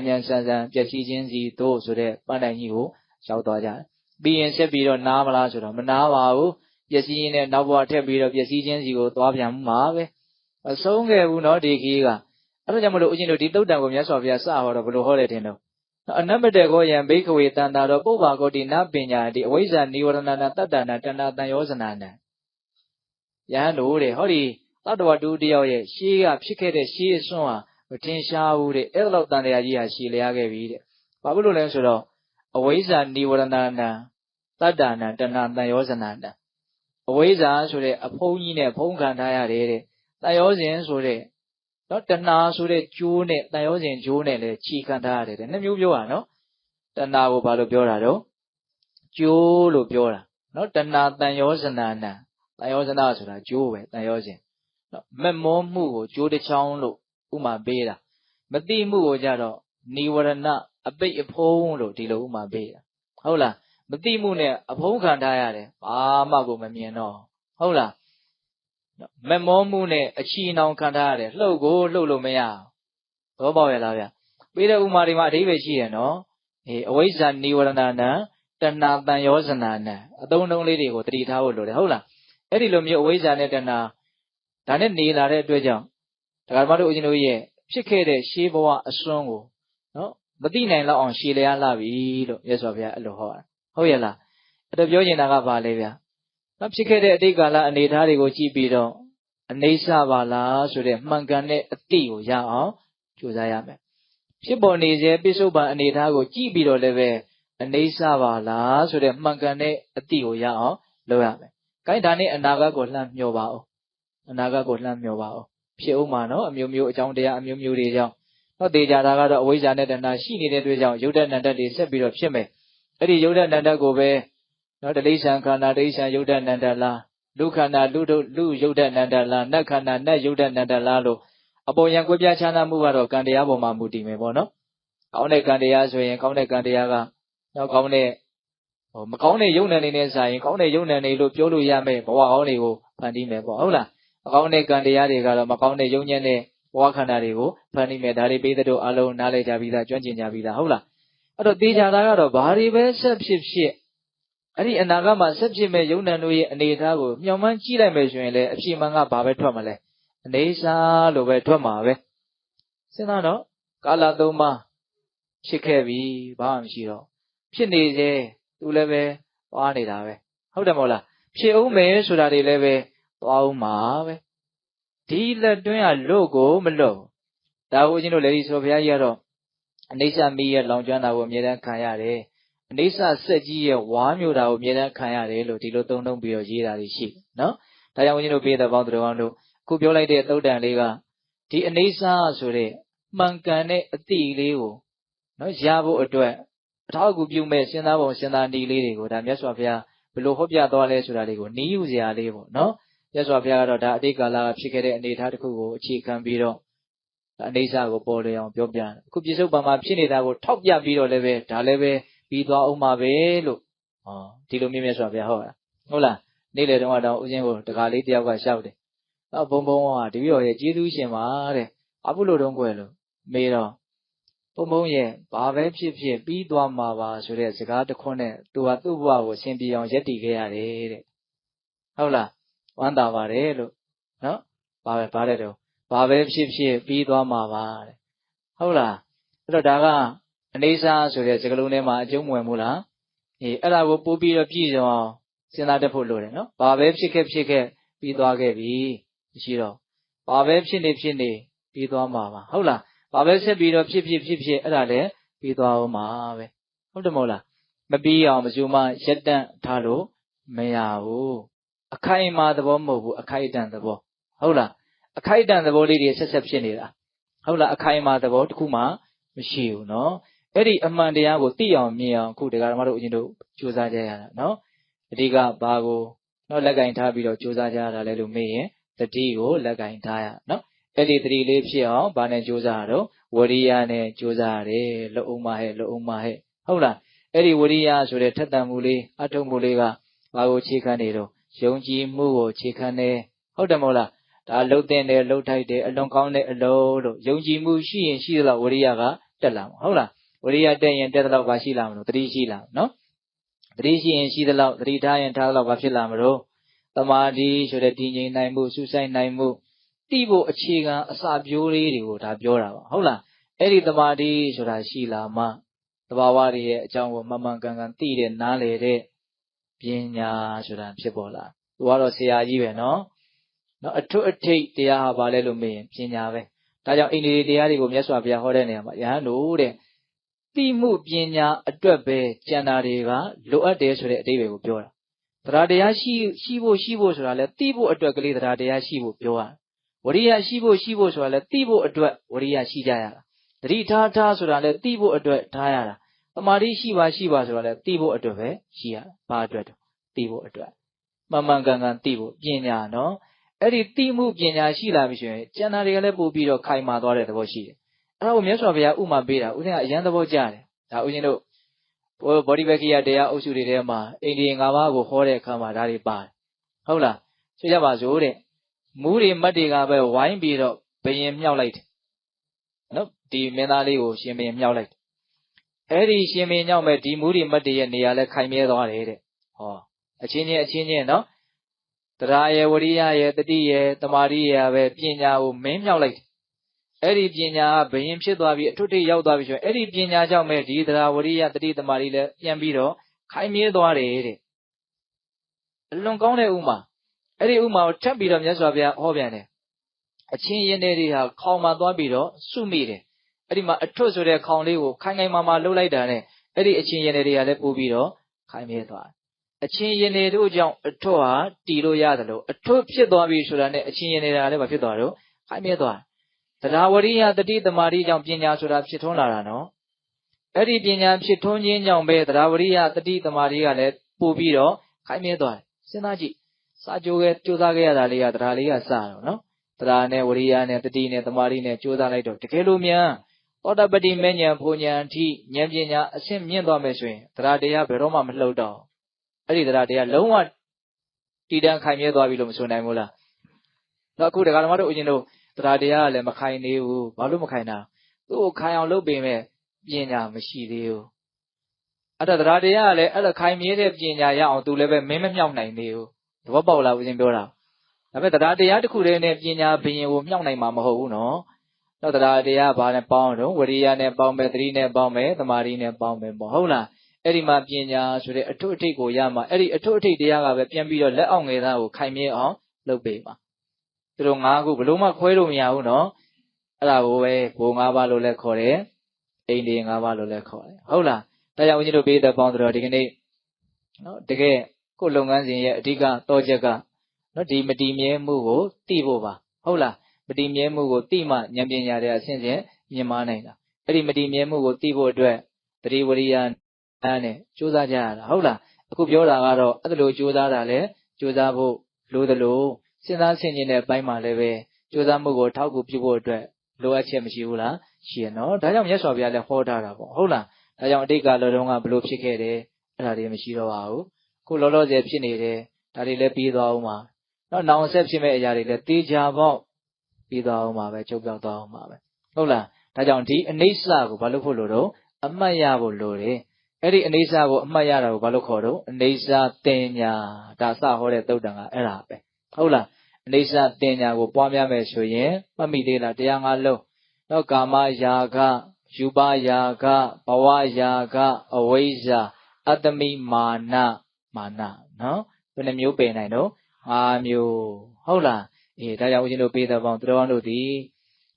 မြန်ဆန်ပျက်စီးခြင်းစီတို့ဆိုတဲ့ပန်းတိုင်ကြီးကိုရောက်သွားကြတယ်ပြီးရင်ဆက်ပြီးတော့နားမလားဆိုတော့မနားပါဘူးပျက်စီးရင်းနဲ့နောက်ဘဝထက်ပြီးတော့ပျက်စီးခြင်းစီကိုသွားပြန်မှာပဲအဆုံးခဲ့ဘူးနော်ဒီခီးကအဲ့ဒါကြောင့်မလို့ဦးဇင်းတို့ဒီသုတ်တံကိုမြတ်စွာဘုရားစဟောတော့ဘယ်လိုဟောလဲထင်တော့အနမတေခောယံဘိက္ခဝေတန်တာတော့ပုဗ္ဗာကောတိနပညာတိအဝိဇ္ဇာနိဝရဏနာတတ္တနာတဏ္ဍတန်ယောဇနာနံယဟန်တို့တဲ့ဟောဒီသတ္တဝတူတယောက်ရဲ့ရှေးကဖြစ်ခဲ့တဲ့ရှေးအစွန်းဟာမထင်ရှားဘူးတဲ့အဲ့လောက်တန်တရားကြီးဟာရှည်လျားခဲ့ပြီတဲ့ဘာဖြစ်လို့လဲဆိုတော့အဝိဇ္ဇာနိဝရဏနာတတ္တနာတဏ္ဍတန်ယောဇနာနံအဝိဇ္ဇာဆိုတဲ့အဖုံးကြီးနဲ့ဖုံးခံထားရတယ်တဲ့တန်ယောဇဉ်ဆိုတဲ့နော်တဏှာဆိုတဲ့ကျိုးနဲ့တန်ရောစဉ်ကျိုးနဲ့လည်းခြိခံထားရတယ်တဲ့နှစ်မျိုးပြောတာနော်တဏှာကိုဘာလို့ပြောတာတော့ကျိုးလို့ပြောတာနော်တဏှာတန်ရောဇနာနံတန်ရောဇနာဆိုတာကျိုးပဲတန်ရောစဉ်နော်မက်မောမှုကိုကျိုးတစ်ချောင်းလို့ဥမာပေးတာမတိမှုကိုကြတော့နိဝရဏအပိတ်အဖုံးလို့ဒီလိုဥမာပေးတာဟုတ်လားမတိမှုနဲ့အဖုံးခံထားရတယ်ဘာမှကိုမမြင်တော့ဟုတ်လားမမောမှုနဲ့အချီနှောင်ခံထားရတယ်လှုပ်ကိုလှုပ်လို့မရဘူးသဘောပေါက်ရလားဗျပေးတဲ့ဥမာတွေမှာအဓိပ္ပာယ်ရှိရနော်အဝိဇ္ဇာနိဝရဏနာတဏှာတန်ယောဇနာနံအသုံးလုံးလေးတွေကိုတတိထားဖို့လိုတယ်ဟုတ်လားအဲ့ဒီလိုမျိုးအဝိဇ္ဇာနဲ့တဏှာဒါနဲ့နေလာတဲ့အတွက်ကြောင့်ဒကာမတို့ဦးဇင်းတို့ရဲ့ဖြစ်ခဲ့တဲ့ရှေးဘဝအစွန်းကိုနော် မသိနိုင်လောက်အောင်ရှည်လျားလာပြီလို့မြတ်စွာဘုရားအဲ့လိုဟောတာဟုတ်ရဲ့လားအဲ့တော့ပြောနေတာကဘာလဲဗျာနောက်ဖြစ်ခဲ့တဲ့အတိတ်ကာလအနေအထားတွေကိုကြည့်ပြီးတော့အနေဆပါလားဆိုတဲ့မှန်ကန်တဲ့အတိကိုရအောင်ကြိုးစားရမယ်ဖြစ်ပေါ်နေစေပိစုပန်အနေအထားကိုကြည့်ပြီးတော့လည်းပဲအနေဆပါလားဆိုတဲ့မှန်ကန်တဲ့အတိကိုရအောင်လုပ်ရမယ်။ကိုင်းဒါနဲ့အနာဂတ်ကိုလှမ်းမျှော်ပါအောင်။အနာဂတ်ကိုလှမ်းမျှော်ပါအောင်။ဖြစ်ဦးမှာနော်အမျိုးမျိုးအကြောင်းတရားအမျိုးမျိုးတွေကြောင့်တော့တေချာတာကတော့အဝိဇ္ဇာနဲ့တဏှာရှိနေတဲ့အတွက်ကြောင့်ယုတ်တဲ့နန္တတွေဆက်ပြီးတော့ဖြစ်မယ်။အဲ့ဒီယုတ်တဲ့နန္တကိုပဲနော်တိဋ္ဌံခန္ဓာတိဋ္ဌံယုတ်တဲ့နန္တလားလူခန္ဓာလူယုတ်တဲ့နန္တလားနတ်ခန္ဓာနတ်ယုတ်တဲ့နန္တလားလို့အပေါ်ယံကွဲပြားခြားနားမှုကတော့ကံတရားပေါ်မှာမူတည်မယ်ပေါ့နော်။ကောင်းတဲ့ကံတရားဆိုရင်ကောင်းတဲ့ကံတရားကနောက်ကောင်းတဲ့မကောင်းတဲ့ယုံနယ်နေနဲ့ဆိုင်ရင်ကောင်းတဲ့ယုံနယ်နေလို့ပြောလို့ရမယ်ဘဝကောင်းတွေကိုဖန်တီးမယ်ပေါ့ဟုတ်လားမကောင်းတဲ့ကံတရားတွေကတော့မကောင်းတဲ့ယုံညံ့တဲ့ဘဝခန္ဓာတွေကိုဖန်တီးမယ်ဒါတွေပိသတို့အလုံးနားလည်ကြပြီးသားကျွမ်းကျင်ကြပြီးသားဟုတ်လားအဲ့တော့တေချာတာကတော့ဘာတွေပဲဆက်ဖြစ်အဲ့ဒီအနာဂတ်မှာဆက်ဖြစ်မဲ့ယုံနယ်တို့ရဲ့အနေအထားကိုမျှော်မှန်းကြည့်လိုက်မယ်ဆိုရင်လည်းအဖြစ်မှန်ကဘာပဲထွက်မလဲအနေစာလို့ပဲထွက်မှာပဲစဉ်းစားတော့ကာလသုံးပါးဖြစ်ခဲ့ပြီဘာမှမရှိတော့ဖြစ်နေသေးသူလည်းပဲသွားနေတာပဲဟုတ်တယ်မဟုတ်လားဖြစ်အောင်မယ်ဆိုတာတွေလည်းပဲသွားအောင်မှာပဲဒီလက်တွင်းကလို့ကိုမလို့ဒါကိုချင်းတို့လေဒီဆိုဘုရားကြီးကတော့အနိစ္စမီးရဲ့လောင်ကျွမ်းတာကိုအမြဲတမ်းခံရတယ်အနိစ္စစက်ကြီးရဲ့ဝါမျိုးတာကိုအမြဲတမ်းခံရတယ်လို့ဒီလိုသုံးနှုန်းပြီးတော့ရေးတာတွေရှိနော်ဒါကြောင့်ချင်းတို့ပြေးတဲ့ပေါင်းတော်အောင်တို့အခုပြောလိုက်တဲ့သုတ်တန်လေးကဒီအနိစ္စဆိုတဲ့မှန်ကန်တဲ့အတိလေးကိုနော်ရဖို့အတွက်အထောက်အကူပြုမဲ့စဉ်းစားပုံစဉ်းစားနည်းလေးတွေကိုဒါမြတ်စွာဘုရားဘယ်လိုဟောပြသွားလဲဆိုတာလေးကိုနီးယူစရာလေးပေါ့နော်မြတ်စွာဘုရားကတော့ဒါအတိတ်ကာလကဖြစ်ခဲ့တဲ့အနေအထားတစ်ခုကိုအခြေခံပြီးတော့အနိစ္စကိုပေါ်လွင်အောင်ပြောပြတယ်အခုပြစ္ဆုတ်ပံမှာဖြစ်နေတာကိုထောက်ပြပြီးတော့လည်းပဲဒါလည်းပဲပြီးသွားအောင်ပါပဲလို့ဒီလိုမြတ်စွာဘုရားဟောတာဟုတ်လားနေ့လေတုန်းကတော့ဦးဇင်းကိုတကားလေးတယောက်ကရှောက်တယ်ဘုံဘုံကတပည့်တော်ရဲ့ကျေးဇူးရှင်ပါတဲ့ဘာဖြစ်လို့တုံးကွယ်လို့မေးတော့ဘုံဘုံရဲ့ဘာပဲဖြစ်ဖြစ်ပြီးသွားမှာပါဆိုတဲ့စကားတစ်ခွန်းနဲ့သူကသူ့ဘဝကိုဆင်ပြေအောင်ရက်တည်ခဲ့ရတယ်တဲ့ဟုတ်လားဝမ်းသာပါတယ်လို့နော်ဘာတဲ့တော့ဘာပဲဖြစ်ဖြစ်ပြီးသွားမှာပါတဲ့ဟုတ်လားအဲ့တော့ဒါကအနေစာဆိုတဲ့စကားလုံးထဲမှာအကျုံးဝင်မို့လားအဲ့ဒါကိုပို့ပြီးတော့ပြည့်စုံအောင်စဉ်းစားတတ်ဖို့လိုတယ်နော်ဘာပဲဖြစ်ခဲ့ပြီးသွားခဲ့ပြီမရှိတော့ဘာပဲဖြစ်နေပြီးသွားမှာပါဟုတ်လားဘာပဲဆက်ပြီးတော့ဖြစ်အဲ့ဒါလည်းပြီးသွားအောင်ပါပဲဟုတ်တယ်မဟုတ်လားမပြီးအောင်မစူမရက်တန့်ထားလို့မရဘူးအခိုင်အမာသဘောမဟုတ်ဘူးအခိုက်အတန့်သဘောဟုတ်လားအခိုက်အတန့်သဘောလေးတွေဆက်ဖြစ်နေတာဟုတ်လားအခိုင်အမာသဘောတစ်ခုမှမရှိဘူးနော်အဲ့ဒီအမှန်တရားကိုသိအောင်မြင်အောင်အခုတရားဓမ္မတို့အရင်တို့ကြိုးစားကြရတာနော်အဓိကဘာကိုနော်လက်ကင်ထားပြီးတော့ကြိုးစားကြရတာလဲလို့မေးရင်တတိကိုလက်ကင်ထားရနော်အဲ့ဒီတတိလေးဖြစ်အောင်ဘာနဲ့ကြိုးစားရတော့ဝရိယနဲ့ကြိုးစားရတယ်လုံအောင်မဟဲ့ဟုတ်လားအဲ့ဒီဝရိယဆိုတဲ့ထက်သန်မှုလေးအထုံးမှုလေးကဘာကိုခြေခံနေတော့ယုံကြည်မှုကိုခြေခံနေဟုတ်တယ်မဟုတ်လားဒါလှုပ်တဲ့လှုပ်ထိုက်တယ်အလွန်ကောင်းတဲ့အလုံးလို့ယုံကြည်မှုရှိရင်ရှိသလောက်ဝရိယကတက်လာမှာဟုတ်လားဝရိယတက်ရင်တက်သလောက်ပါရှိလာမလို့တတိရှိလာနော်တတိရှိရင်ရှိသလောက်တတိထားရင်ထားသလောက်ပါဖြစ်လာမလို့သမာဓိဆိုတဲ့တည်ငြိမ်နိုင်မှုစူးစိုက်နိုင်မှုတိဖို့အခြေခံအစာပြိုးလေးတွေကိုဒါပြောတာပါဟုတ်လားအဲ့ဒီသမာဓိဆိုတာရှိလာမှသဘာဝတွေရဲ့အကြောင်းကိုမှန်မှန်ကန်ကန်သိတဲ့နားလေတဲ့ပညာဆိုတာဖြစ်ပေါ်လာသူကတော့ဆရာကြီးပဲနော်အထွတ်အထိပ်တရားဟာဘာလဲလို့မေးရင်ပညာပဲဒါကြောင့်အိန္ဒိယတရားတွေကိုမြတ်စွာဘုရားဟောတဲ့နေရာမှာယဟန်တို့တဲ့သိမှုပညာအတွက်ပဲကျန်တာတွေကလိုအပ်တယ်ဆိုတဲ့အဓိပ္ပာယ်ကိုပြောတာတရားတရားရှိဖို့ဆိုတာလဲသိဖို့အတွက်ကလေးတရားတရားရှိဖို့ပြောတာဝရိယရှိဖို့ဆိုတာလဲသိဖို့အတွက်ဝရိယရှိကြရတာတတိထားဆိုတာလဲသိဖို့အတွက်ထားရတာသမာဓိရှိပါဆိုတာလဲသိဖို့အတွက်ပဲရှိရတာဘာအတွက်သိဖို့အတွက်မှန်မှန်ကန်ကန်သိဖို့ပညာနော်အဲ့ဒီသိမှုပညာရှိလာပြီဆိုရင်ကျန်တာတွေကလည်းပို့ပြီးတော့ခိုင်မာသွားတဲ့သဘောရှိတယ်အဲ့ဒါကိုမြတ်စွာဘုရားဥမာပေးတာဦးဇင်းကအရန်သဘောကျတယ်ဒါဦးဇင်းတို့ဘောဓိပက္ခိယတရားအုပ်စုတွေထဲမှာအိန္ဒိယ၅ပါးကိုဟောတဲ့အခါမှာဒါတွေပါတယ်ဟုတ်လားဆိုကြပါစို့တဲ့မူးတွေမတ်တွေကပဲဝိုင်းပြီးတော့ဘယင်မြောက်လိုက်တယ်နော်ဒီမင်းသားလေးကိုရှင်ဘယင်မြောက်လိုက်တယ်အဲ့ဒီရှင်ဘယင်မြောက်မဲ့ဒီမူးတွေမတ်တွေရဲ့နေရာလဲခိုင်မြဲသွားတယ်တဲ့ဟောအချင်းချင်းနော်တရားရဲ့ဝရိယရဲ့တတိရဲ့တမာတိရဲ့ပဲပညာကိုမင်းမြောက်လိုက်တယ် အဲ့ဒီပညာဘယင်ဖြစ်သွားပြီအထွတ်ထိပ်ရောက်သွားပြီဆိုရင်အဲ့ဒီပညာကြောင့်ပဲဒီသရဝရိယတတိသမารီလည်းပြန်ပြီးတော့ခိုင်မြဲသွားတယ်တဲ့အလွန်ကောင်းတဲ့ဥမာအဲ့ဒီဥမာကိုထပ်ပြီးတော့မြတ်စွာဘုရားဟောပြန်တယ်အချင်းရင်တွေဟာခေါင်မှာသွားပြီးတော့စုမိတယ်အဲ့ဒီမှာအထွတ်ဆိုတဲ့ခေါင်လေးကိုခိုင်ခိုင်မာမာလှုပ်လိုက်တာနဲ့အဲ့ဒီအချင်းရင်တွေကလည်းပို့ပြီးတော့ခိုင်မြဲသွားတယ်အချင်းရင်တွေတို့ကြောင့်အထွတ်ဟာတီလို့ရတယ်လို့အထွတ်ဖြစ်သွားပြီဆိုတာနဲ့အချင်းရင်တွေကလည်းမဖြစ်သွားတော့ခိုင်မြဲသွားတယ်သရဝရိယတတိသမารီကြောင့်ပညာဆိုတာဖြစ်ထွန်းလာတာနော်အဲ့ဒီပညာဖြစ်ထွန်းခြင်းကြောင့်ပဲသရဝရိယတတိသမารီကလည်းပို့ပြီးတော့ခိုင်မြဲသွားတယ်စဉ်းစားကြည့်စာကြိုးစားခဲ့ရတာလေးကတရားလေးကစတော့နော်တရားနဲ့ဝရိယနဲ့တတိနဲ့သမารီနဲ့ကြိုးစားလိုက်တော့တကယ်လို့မြန်သောတပတိမေညာဘုံညာအထိဉာဏ်ပညာအဆင့်မြင့်သွားမယ်ဆိုရင်တရားတရားဘယ်တော့မှမလှုပ်တော့အဲ့ဒီတရားတရားလုံးဝတည်တံ့ခိုင်မြဲသွားပြီလို့မဆိုနိုင်ဘူးလားတော့အခုတရားဓမ္မတို့ဦးဇင်းတို့တရားတရားကလည်းမခိုင်သေးဘူးဘာလို့မခိုင်တာသူ့ကိုခိုင်အောင်လုပ်ပေမဲ့ပညာမရှိသေးဘူးအဲ့ဒါတရားတရားကလည်းအဲ့လိုခိုင်မြဲတဲ့ပညာရအောင်သူလည်းပဲမင်းမမြောက်နိုင်သေးဘူးသဘောပေါက်လားဦးဇင်းပြောတာဒါပေမဲ့တရားတရားတစ်ခုတည်းနဲ့ပညာဘယင်ကိုမြောက်နိုင်မှာမဟုတ်ဘူးနော်တော့တရားတရားဘာနဲ့ပေါင်းတော့ဝရိယနဲ့ပေါင်းမယ်သတိနဲ့ပေါင်းမယ်သမာဓိနဲ့ပေါင်းမယ်ပေါ့ဟုတ်လားအဲ့ဒီမှာပညာဆိုတဲ့အထွတ်အထိပ်ကိုရမှာအဲ့ဒီအထွတ်အထိပ်တရားကပဲပြန်ပြီးတော့လက်အောင်ငယ်သားကိုခိုင်မြဲအောင်လုပ်ပေးပါသူတို့၅ခုဘလို့မှခွဲလို့မရဘူးနော်အဲ့ဒါကိုပဲဘိုး၅ပါးလို့လည်းခေါ်တယ်အိန္ဒိယ၅ပါးလို့လည်းခေါ်တယ်ဟုတ်လားဒါကြောင့်ဦးဇင်းတို့ပေးတဲ့ပေါင်းတော်ဒီကနေ့နော်တကယ်ကိုယ်လုပ်ငန်းစဉ်ရဲ့အဓိကတော့ချက်ကနော်ဒီမတည်မြဲမှုကိုသိဖို့ပါဟုတ်လားမတည်မြဲမှုကိုသိမှဉာဏ်ပညာတွေအဆင့်ချင်းမြင်မနိုင်တာအဲ့ဒီမတည်မြဲမှုကိုသိဖို့အတွက်တတိဝရိယနဲ့ကြိုးစားကြရတာဟုတ်လားအခုပြောတာကတော့အဲ့လိုကြိုးစားတာလေကြိုးစားဖို့လိုသလိုစဉ်းစားဆင်ခြင်တဲ့ဘက်မှာလည်းပဲကြိုးစားမှုကိုထောက်ကူပြုဖို့အတွက်လိုအပ်ချက်မရှိဘူးလားရှိရနော်ဒါကြောင့်မြတ်စွာဘုရားလည်းဟောထားတာပေါ့ဟုတ်လားဒါကြောင့်အတိတ်ကလောတုန်းကဘလို့ဖြစ်ခဲ့တယ်အဲ့ဒါတွေမရှိတော့ပါဘူးခုလောလောဆယ်ဖြစ်နေတယ်ဒါတွေလည်းပြီးသွားအောင်ပါနော်နောင်ဆက်ဖြစ်မဲ့အရာတွေလည်းတေချာပေါက်ပြီးသွားအောင်ပါပဲချုပ်ပြောက်သွားအောင်ပါပဲဟုတ်လားဒါကြောင့်ဒီအနိစ္စကိုဘာလို့ဖို့လို့တော့အမှတ်ရဖို့လိုတယ်အဲ့ဒီအနိစ္စကိုအမှတ်ရတာကိုဘာလို့ခေါ်တော့အနိစ္စတင်ညာဒါစဟောတဲ့သုတ်တံကအဲ့ဒါပဲဟုတ်လားအနိစ္စတင်ညာကိုပွားများမယ်ဆိုရင်မှတ်မိသေးလားတရား၅လုံးနော်ကာမယာဂယူပယာဂဘဝယာဂအဝိဇ္ဇာအတ္တမိမာနနော်ဘယ်နှမျိုးပယ်နိုင်တော့၅မျိုးဟုတ်လားအေးဒါကြောင့်ဦးဇင်းတို့ပေးတဲ့ပေါင်းသူတော်ကောင်းတို့ဒီ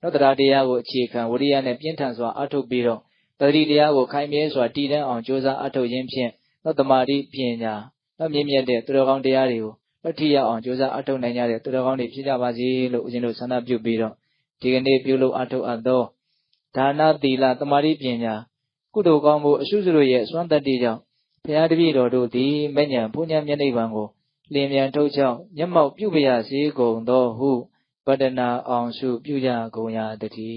နော်တရားတရားကိုအခြေခံဝိရိယနဲ့ပြင်းထန်စွာအထုတ်ပြီးတော့တတိတရားကိုခိုင်မြဲစွာတည်တံ့အောင်ကြိုးစားအထုတ်ခြင်းဖြင့်နော်တမာတိပညာနော်မြင့်မြတ်တဲ့သူတော်ကောင်းတရားတွေကိုထိရောက်အောင်ကြိုးစားအထုတ်နိုင်ကြတဲ့သူတော်ကောင်းတွေဖြစ်ကြပါစေလို့ဦးဇင်းတို့ဆန္ဒပြုပြီးတော့ဒီကနေ့ပြုလို့အထုတ်အပ်သောဒါနသီလတမာတိပညာကုသိုလ်ကောင်းမှုအစုစုတို့ရဲ့စွမ်းတတ္တိကြောင့်ဘုရားတပည့်တော်တို့သည်မဉ္ဇဉ်ဘုညာမျက်နှိပ်ပံကိုလင်းမြန်ထုတ်ချောင်းမျက်မှောက်ပြုပါရစေကုန်သောဟုပတ္တနာအောင်စုပြုကြကုန်ရာတည်း